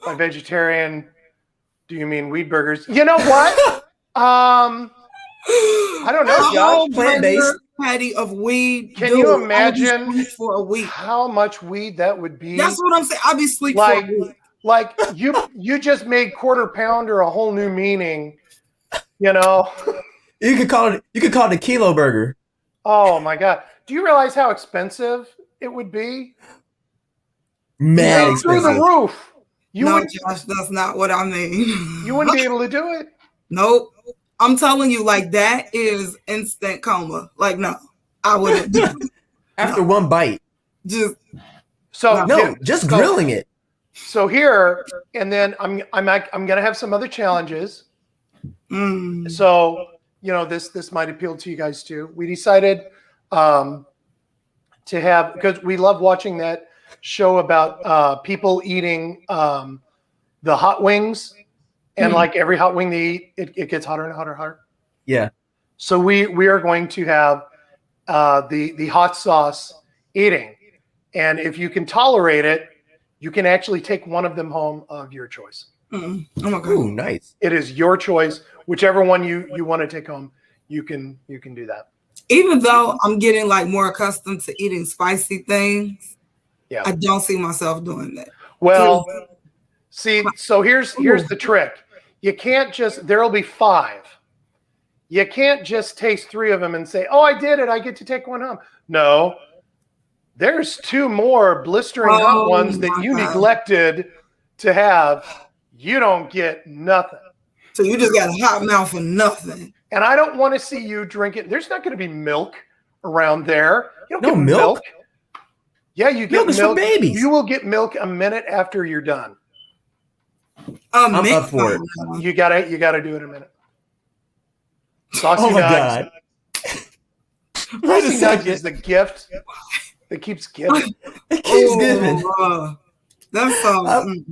By vegetarian, do you mean weed burgers? You know what? I don't know, Josh. Plant-based Patty of weed. Can you imagine I'll be for a week? how much weed that would be? That's what I'm saying. I'll be sleep for a week. Like you just made quarter pounder a whole new meaning. You could call it a kilo burger. Oh my God. Do you realize how expensive it would be? Mad Through the expensive. roof. No, Josh, that's not what I mean. You wouldn't be able to do it. Nope. I'm telling you, like that is instant coma. Like, no, I wouldn't do it. After one bite. Just Just grilling it. So here, and then I'm gonna have some other challenges. So this might appeal to you guys too. We decided to have, because we love watching that show about people eating the hot wings, and like every hot wing they eat, it gets hotter and hotter and hotter. Yeah. So we are going to have the hot sauce eating, and if you can tolerate it, you can actually take one of them home of your choice. oh my God. Ooh, nice. It is your choice. Whichever one you want to take home, you can do that. Even though I'm getting like more accustomed to eating spicy things, Yeah. I don't see myself doing that. Well, see, so here's the trick. You can't there'll be 5. You can't just taste 3 of them and say, oh, I did it. I get to take one home. No, there's 2 more blistering hot ones that you neglected to have. You don't get nothing. So you just got a hot mouth for nothing. And I don't want to see you drink it. There's not going to be milk around there. You don't No get milk? Yeah, you get Milk is for babies. You will get milk a minute after you're done. I'm up for it. You gotta do it in a minute. Saucy Oh my nugs. God. Wait a Saucy nugs second. is the gift that keeps giving. It keeps giving. That's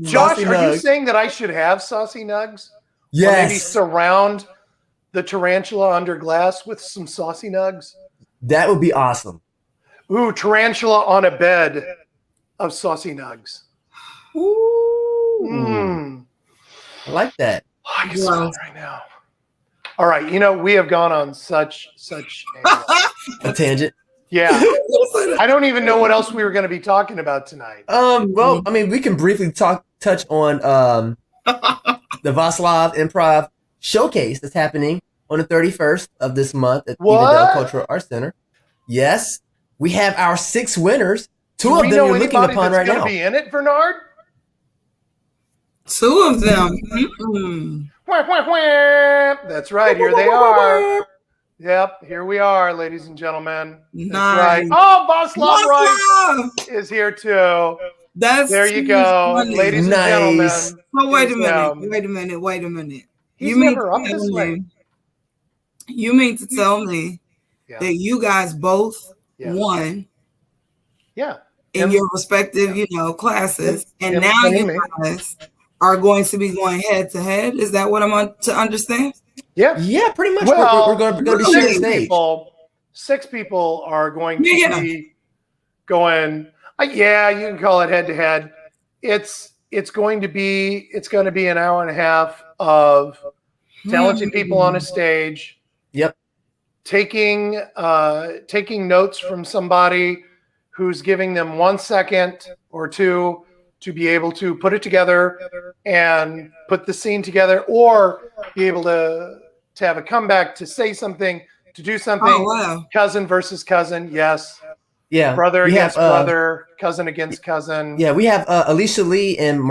Josh, Saucy are you nugs. saying that I should have saucy nugs? Or maybe Yes. surround the tarantula under glass with some saucy nugs? That would be awesome. Ooh, tarantula on a bed of saucy nugs. Ooh. Mm. I like that. Oh, I can smell it right now. All right, we have gone on such A tangent. Yeah. I don't even know what else we were going to be talking about tonight. Well, I mean, we can briefly touch on the Vaslav Improv Showcase that's happening on the 31st of this month at Evendale Cultural Arts Center. Yes, we have our 6 winners. 2 of them you're looking upon right now. Be in it, Bernard? 2 of them. Mm-mm. That's right. Here they are. Yep, here we are, ladies and gentlemen. That's right. Oh, Vaslav Rice is here too. There you go, funny. Ladies and gentlemen. Oh, wait a minute. He's never up this way. You mean to tell me that you guys both won? Yeah. In your respective, classes, and now you guys are going to be going head to head. Is that what I'm to understand? Yeah, pretty much. Well, we're going to be sharing stage. 6 people are going to be going. Yeah, you can call it head to head. It's going to be an hour and a half of talented people on a stage. Yep. Taking notes from somebody who's giving them 1 second or 2 to be able to put it together and put the scene together, or be able to have a comeback, to say something, to do something. Oh, wow. Cousin versus cousin. Yes. Yeah. Brother against brother, cousin against cousin. Yeah, we have Alicia Lee and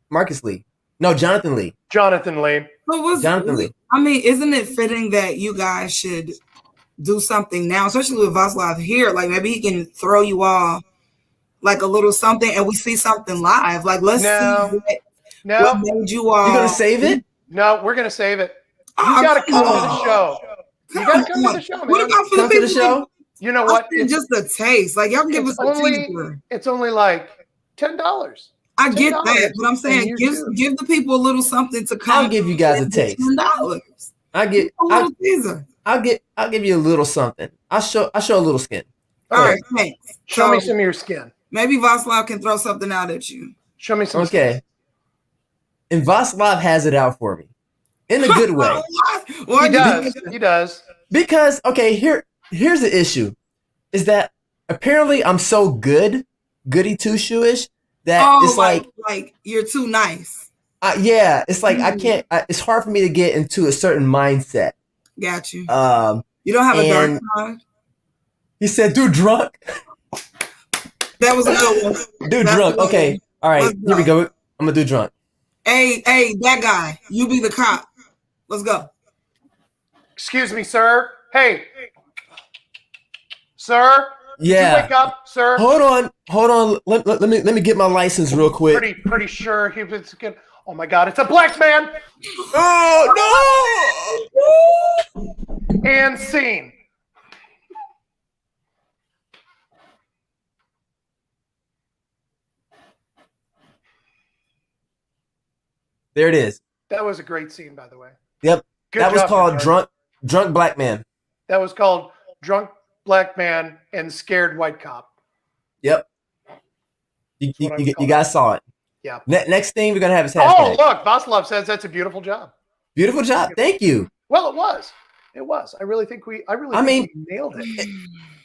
Marcus Lee. No, Jonathan Lee. Jonathan Lee. Jonathan Lee. I mean, isn't it fitting that you guys should do something now, especially with Vaslav here? Like, maybe he can throw you all like a little something, and we see something live. Like, let's see what made you all. You gonna save it? No, we're gonna save it. You gotta come to the show. You gotta come to the show, man. What about for the people? To the show? You know what? It's just a taste. Like, y'all give us a teaser. It's only like $10. I get that, but I'm saying give the people a little something to come. I'll give you guys a taste. $10. I'll give you a little something. I'll show a little skin. All right, thanks. Show me some of your skin. Maybe Vaslav can throw something out at you. Show me some. Okay. And Vaslav has it out for me in a good way. He does. Because here's the issue, is that apparently I'm so goody two shoe-ish, that it's like you're too nice. It's like I can't. It's hard for me to get into a certain mindset. Got you. You don't have a dark side. He said, "Dude, drunk." That was a good one. Dude, drunk. Okay, all right. Here we go. I'm gonna do drunk. Hey, that guy. You be the cop. Let's go. Excuse me, sir. Hey, sir. Yeah. You wake up, sir. Hold on. Let me get my license real quick. Pretty sure he was good. Oh my God, it's a black man. Oh no! And scene. There it is. That was a great scene, by the way. Yep. Good that was job, called Bernard. Drunk Black Man. That was called Drunk Black Man and Scared White Cop. Yep. You guys saw it. Yeah. Next thing we're gonna have is hashtag. Oh, look, Vaslav says that's a beautiful job. Beautiful job. Thank you. Well, it was. I really think we nailed it.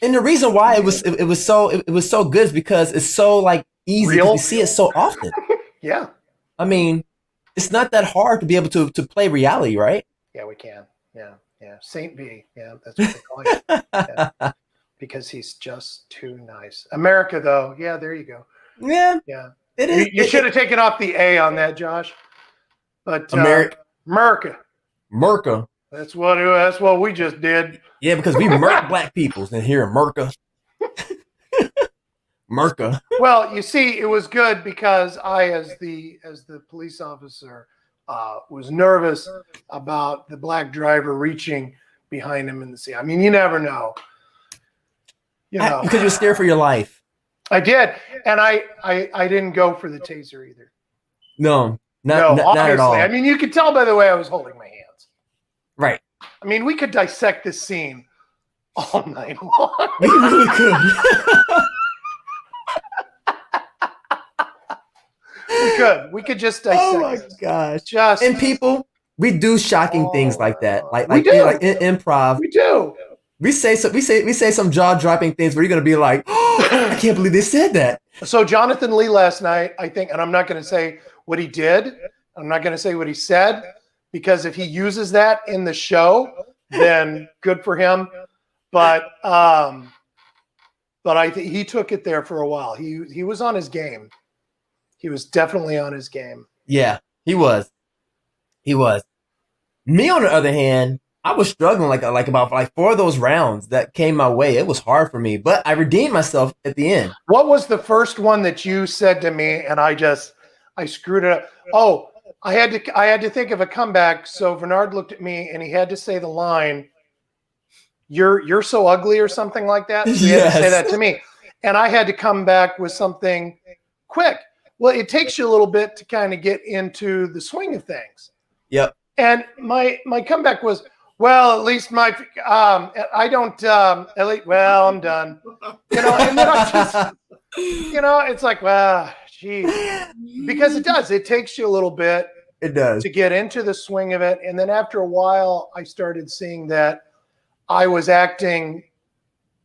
And the reason why it was so good is because it's so like easy. Real? We see it so often. Yeah. I mean, it's not that hard to be able to play reality, right? Yeah, we can. Yeah. Saint V. Yeah, that's what they call you. Yeah. Because he's just too nice. America, though. Yeah, there you go. Yeah. Yeah. It is. You should have taken off the A on that, Josh. But America. That's what we just did. Yeah, because we murk black peoples in here in America. Merca. Well, you see, it was good because I, as the police officer, was nervous about the black driver reaching behind him in the sea. I mean, you never know. Because you're scared for your life. I did, and I didn't go for the taser either. No, not at all. I mean, you could tell by the way I was holding my hands. Right. I mean, we could dissect this scene all night long. We really could. We could just dissect. Oh my gosh! And people, we do shocking things like that. Like in improv. We do. we say some jaw dropping things where you're gonna be like, oh, I can't believe they said that. So Jonathan Lee last night, I think, and I'm not going to say what he did. I'm not going to say what he said, because if he uses that in the show, then good for him. But I think he took it there for a while. He was on his game. He was definitely on his game. Yeah, he was. He was. Me, on the other hand, I was struggling like about 4 of those rounds that came my way. It was hard for me, but I redeemed myself at the end. What was the first one that you said to me and I screwed it up? Oh, I had to think of a comeback. So Bernard looked at me and he had to say the line, "You're so ugly," or something like that. So he had to say that to me, and I had to come back with something quick. Well, it takes you a little bit to kind of get into the swing of things. Yep. And my comeback was, well, at least I don't, at least, well, I'm done. And then I just, it's like, well, geez. Because it takes you a little bit. It does. To get into the swing of it. And then after a while, I started seeing that I was acting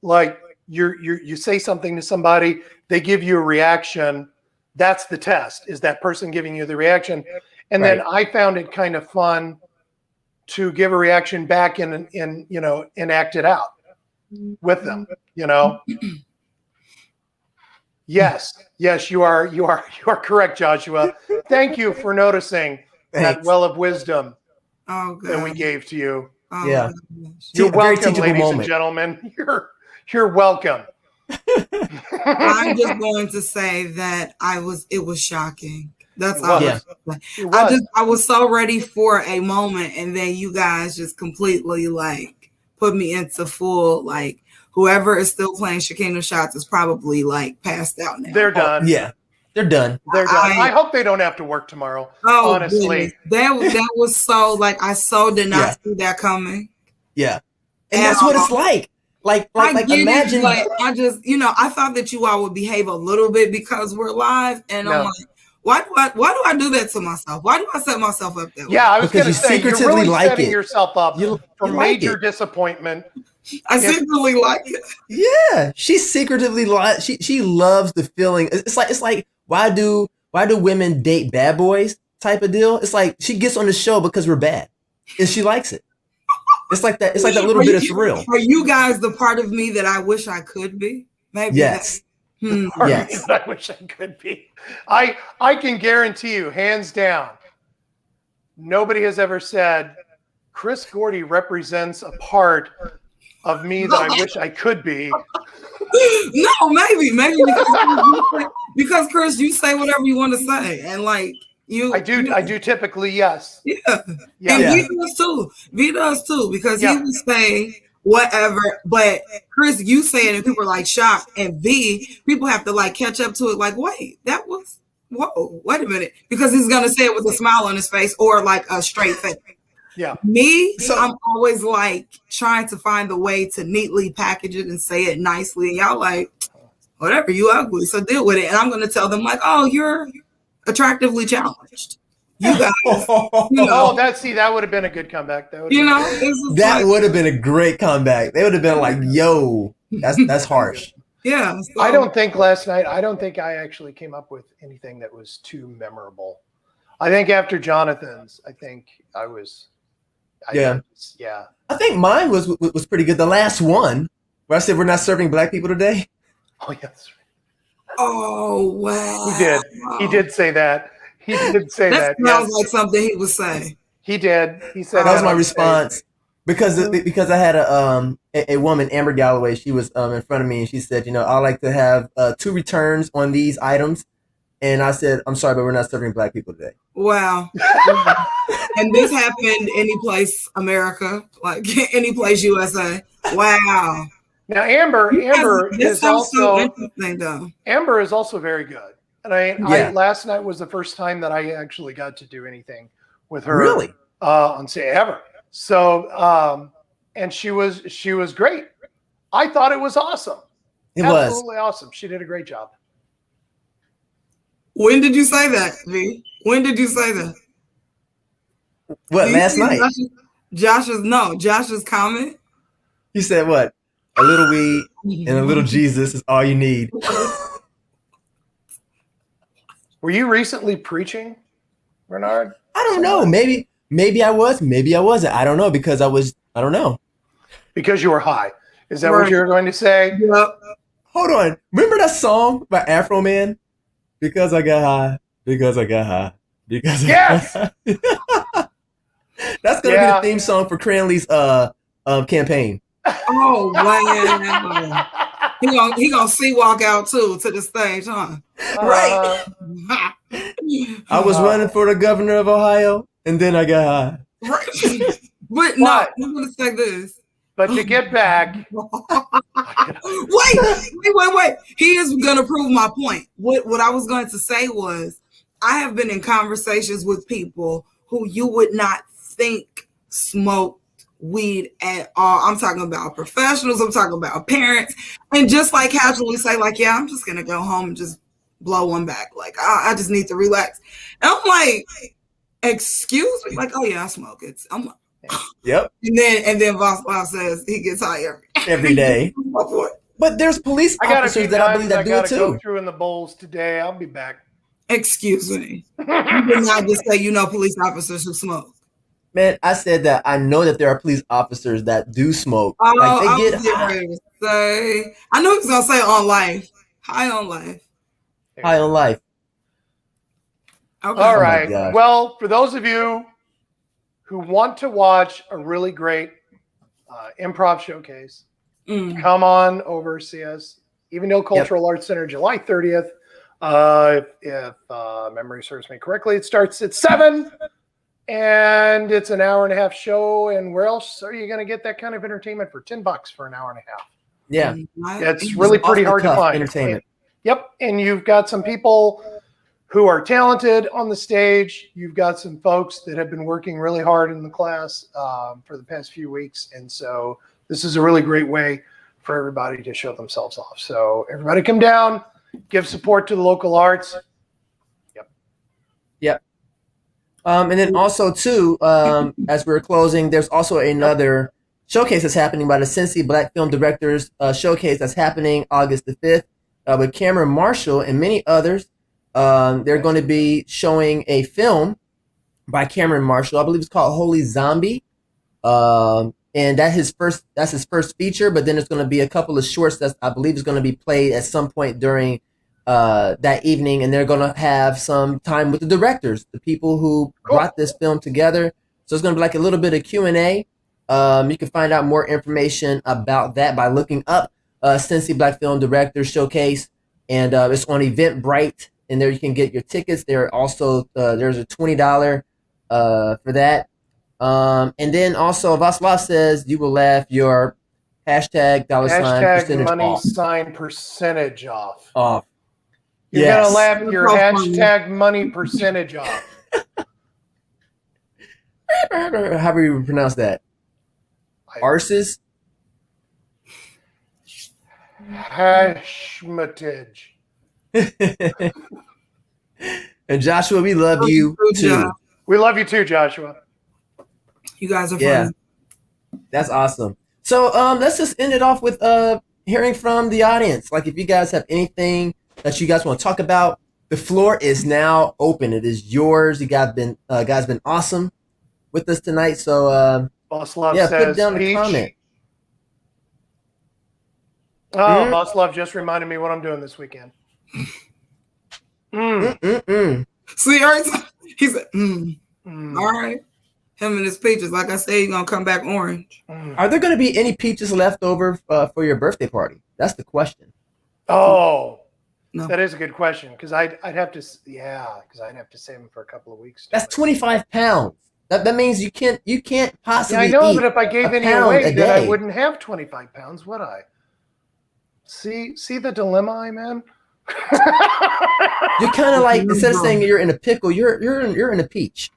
like you say something to somebody, they give you a reaction. That's the test, is that person giving you the reaction. And then I found it kind of fun to give a reaction back and act it out with them, Yes, you are correct, Joshua. Thank you for noticing that well of wisdom that we gave to you. Oh, yeah. You're welcome, teachable ladies moment. and gentlemen. You're welcome. I'm just going to say that it was shocking. That's all. Yeah. I was so ready for a moment, and then you guys just completely put me into full whoever is still playing Shekinah shots is probably passed out now. They're done. Yeah, they're done. They're done. I hope they don't have to work tomorrow. Oh, honestly, goodness. That was so I so did not see that coming. Yeah, and that's what it's like. Like imagine. I just I thought that you all would behave a little bit because we're live, and I'm like, why do I do that to myself? Why do I set myself up that way? Yeah, I was going to say, you're really setting it. yourself up for major it. Disappointment. I secretly like it. Yeah, she secretively she loves the feeling. It's like why do women date bad boys type of deal? It's like she gets on the show because we're bad, and she likes it. It's like that. It's like that little bit of surreal. Are you guys the part of me that I wish I could be? Maybe. Yes. Yes. I wish I could be. I can guarantee you, hands down, nobody has ever said Chris Gordy represents a part of me that I wish I could be. No, maybe because Chris, you say whatever you want to say, and I do typically, yes. Yeah. And V does too, because he will say whatever, but Chris, you say it and people are shocked, and V, people have to catch up to it, wait, that was, whoa, wait a minute, because he's gonna say it with a smile on his face or a straight face. Yeah. Me, so I'm always trying to find the way to neatly package it and say it nicely, and y'all whatever, you ugly, so deal with it. And I'm gonna tell them oh, you're attractively challenged. You guys, oh, that would have been a good comeback. That would have been a great comeback. They would have been yo, that's harsh. Yeah. So. I don't think last night, I actually came up with anything that was too memorable. I think after Jonathan's, I think I was. I think mine was pretty good. The last one where I said we're not serving black people today. Oh, yes. Oh, wow. He did say that. He did say that. That sounds like something he would say. He did. He said that was my response because I had a woman, Amber Galloway. She was in front of me and she said, I like to have 2 returns on these items. And I said, I'm sorry, but we're not serving black people today. Wow. And this happened any place America, any place USA. Wow. Now Amber is also interesting, though. Amber is also very good. And I last night was the first time that I actually got to do anything with her. Really? On say ever. So and she was great. I thought it was awesome. It was absolutely awesome. She did a great job. When did you say that, V? When did you say that? What, last night? Josh's comment? You said what? A little weed and a little Jesus is all you need. Were you recently preaching, Bernard? I don't know. Maybe I was. Maybe I wasn't. I don't know because I don't know. Because you were high. Is that what you were going to say? Yep. Hold on. Remember that song by Afro Man? Because I got high. Because I got high. Because I Yes! got high. That's gonna be the theme song for Cranley's campaign. Oh wow. He gonna see walk out too to the stage, huh? Right. I was running for the governor of Ohio, and then I got high. Right. But no, I'm gonna say this. But to get back, wait. He is gonna prove my point. What I was going to say was, I have been in conversations with people who you would not think smoked weed at all. I'm talking about professionals. I'm talking about parents, and just like casually say, like, yeah, I'm just gonna go home and just blow one back. Like, I just need to relax. And I'm like, excuse me, like, oh yeah, I smoke. I'm like, yep. And then Vaslav says he gets high every day. But there's police officers that I believe that do it too. Go through in the bowls today. I'll be back. Excuse me. You did not just say police officers who smoke. Man, I said that I know that there are police officers that do smoke. Oh, like they get high. I knew he was gonna say on life. High on life. High on life. Okay. All right. Well, for those of you who want to watch a really great improv showcase, come on over, see us. Evendale Cultural Arts Center, July 30th. If memory serves me correctly, it starts at 7, and it's an hour-and-a-half show. And where else are you going to get that kind of entertainment for $10 for an hour and a half? Yeah, it's really pretty hard to find. Entertainment. Yep, and you've got some people who are talented on the stage. You've got some folks that have been working really hard in the class for the past few weeks. And so this is a really great way for everybody to show themselves off. So everybody come down, give support to the local arts. Yep. And then also, too, as we're closing, there's also another showcase that's happening by the Cincy Black Film Directors Showcase that's happening August the 5th with Cameron Marshall and many others. They're going to be showing a film by Cameron Marshall. I believe it's called Holy Zombie. And that's his first feature, but then there's going to be a couple of shorts that I believe is going to be played at some point during that evening. And they're going to have some time with the directors, the people who brought this film together. So it's going to be like a little bit of Q&A. You can find out more information about that by looking up Cincy Black Film Directors Showcase. And it's on Eventbrite. And there you can get your tickets. There also there's a $20 for that. And then also Vaslav says you will laugh your hashtag $sign percentage off. Off. You're gonna laugh your hashtag money percentage off. How do you pronounce that? Arses? Hashmatage. And Joshua, we love you too. We love you too, Joshua. You guys are fun. That's awesome. So let's just end it off with hearing from the audience. Like if you guys have anything that you guys want to talk about, the floor is now open. It is yours. You guys been awesome with us tonight. So Vaslav says, put down the comment. Vaslav just reminded me what I'm doing this weekend. See, he said, all right. Him and his peaches. Like I said, he's going to come back orange. Are there going to be any peaches left over for your birthday party? That's the question. Oh, no. That is a good question. Because I'd have to save them for a couple of weeks. That's 25 pounds. That means you can't possibly I know, eat but if I gave any away, then I wouldn't have 25 pounds, would I? See the dilemma I'm in? You're kind of like, instead of saying you're in a pickle, you're in a peach.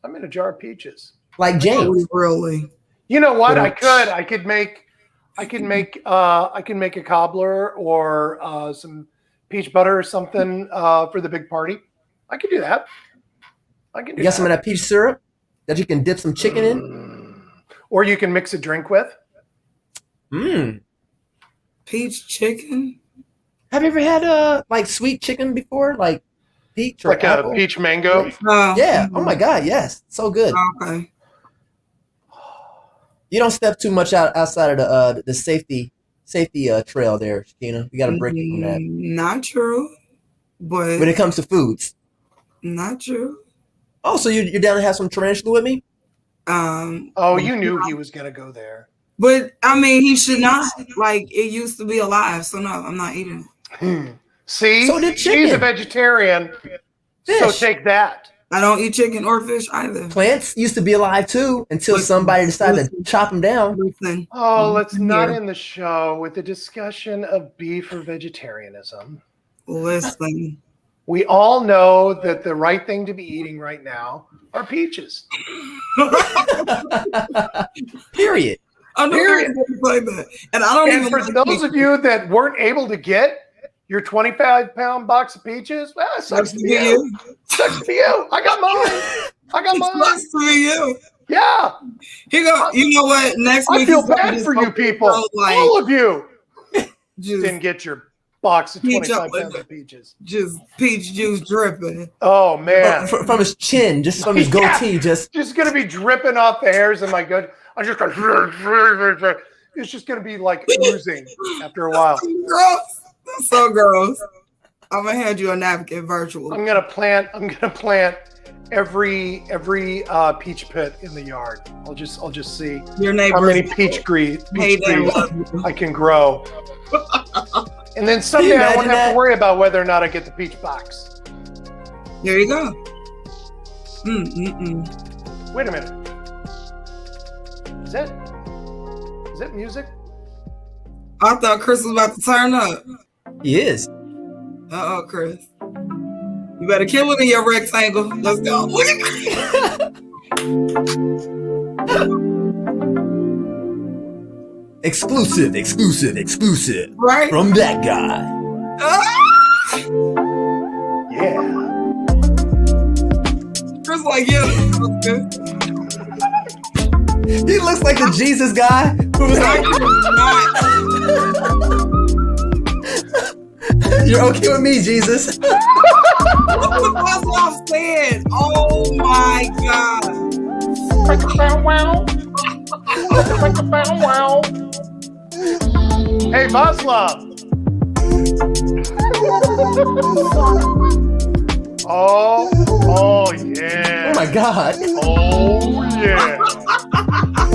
I'm in a jar of peaches. Like James. Really? You know what? I could make a cobbler or some peach butter or something for the big party. I could do that. You got some of that peach syrup that you can dip some chicken in? Or you can mix a drink with. Mmm. Peach chicken. Have you ever had like sweet chicken before, like peach or Like apple? a peach mango. Yeah. Oh my God. Yes. So good. Okay. You don't step too much outside of the safety trail there, Shakina. You got to break it from that. Not true, but When it comes to foods. not true. Oh, so you're down to have some tarantula with me? Oh, you knew he was gonna go there. But I mean, he should not. Like, it used to be alive, so no, I'm not eating it. See, So did she's a chicken. vegetarian. So Fish. take that. I don't eat chicken or fish either. Plants used to be alive too until somebody decided to chop them down. Listen, Oh, let's not here. end the show with the discussion of beef or vegetarianism. Listen. We all know that the right thing to be eating right now are peaches. Period. I know Period. you're like that, and I don't And even. for like those of you that weren't able to get your 25-pound box of peaches, well, it sucks to be you. Sucks to be you. I got mine. I got mine. Sucks to be you. Yeah. He go. You know what? Next I week feel he's gonna bad just for you focus people. on, like, All of you just, didn't get your box of Peach 25 up. pounds of peaches. just peach juice dripping. Oh, man. From his chin, just from his Yeah. goatee, just Just going to be dripping off the hairs in my gut. I'm just going to... It's just going to be like oozing after a while. Gross. That's so gross. I'm gonna hand you a napkin virtual. I'm gonna plant every peach pit in the yard. I'll just see Your neighbor. how many peach trees I can grow. And then someday I won't have to worry about whether or not I get the peach box. There you go. Wait a minute. Is that music? I thought Chris was about to turn up. he is. Chris. You better kill it in your rectangle. Let's go. Exclusive. Right? From that guy. Ah! Yeah. Chris like, yeah. Okay. He looks like the Jesus guy who was like, "You're okay with me, Jesus." What the Vaslav said? Oh my God. Hey, Vaslav. Oh yeah. Oh my God. Oh yeah.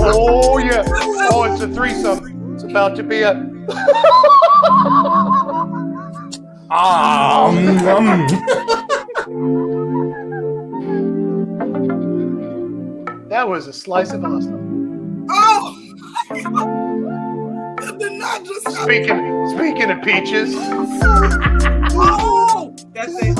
Oh yeah. Oh, it's a threesome. It's about to be a. That was a slice of awesome. Oh! That did not just happen. Speaking of peaches. Oh! That's it.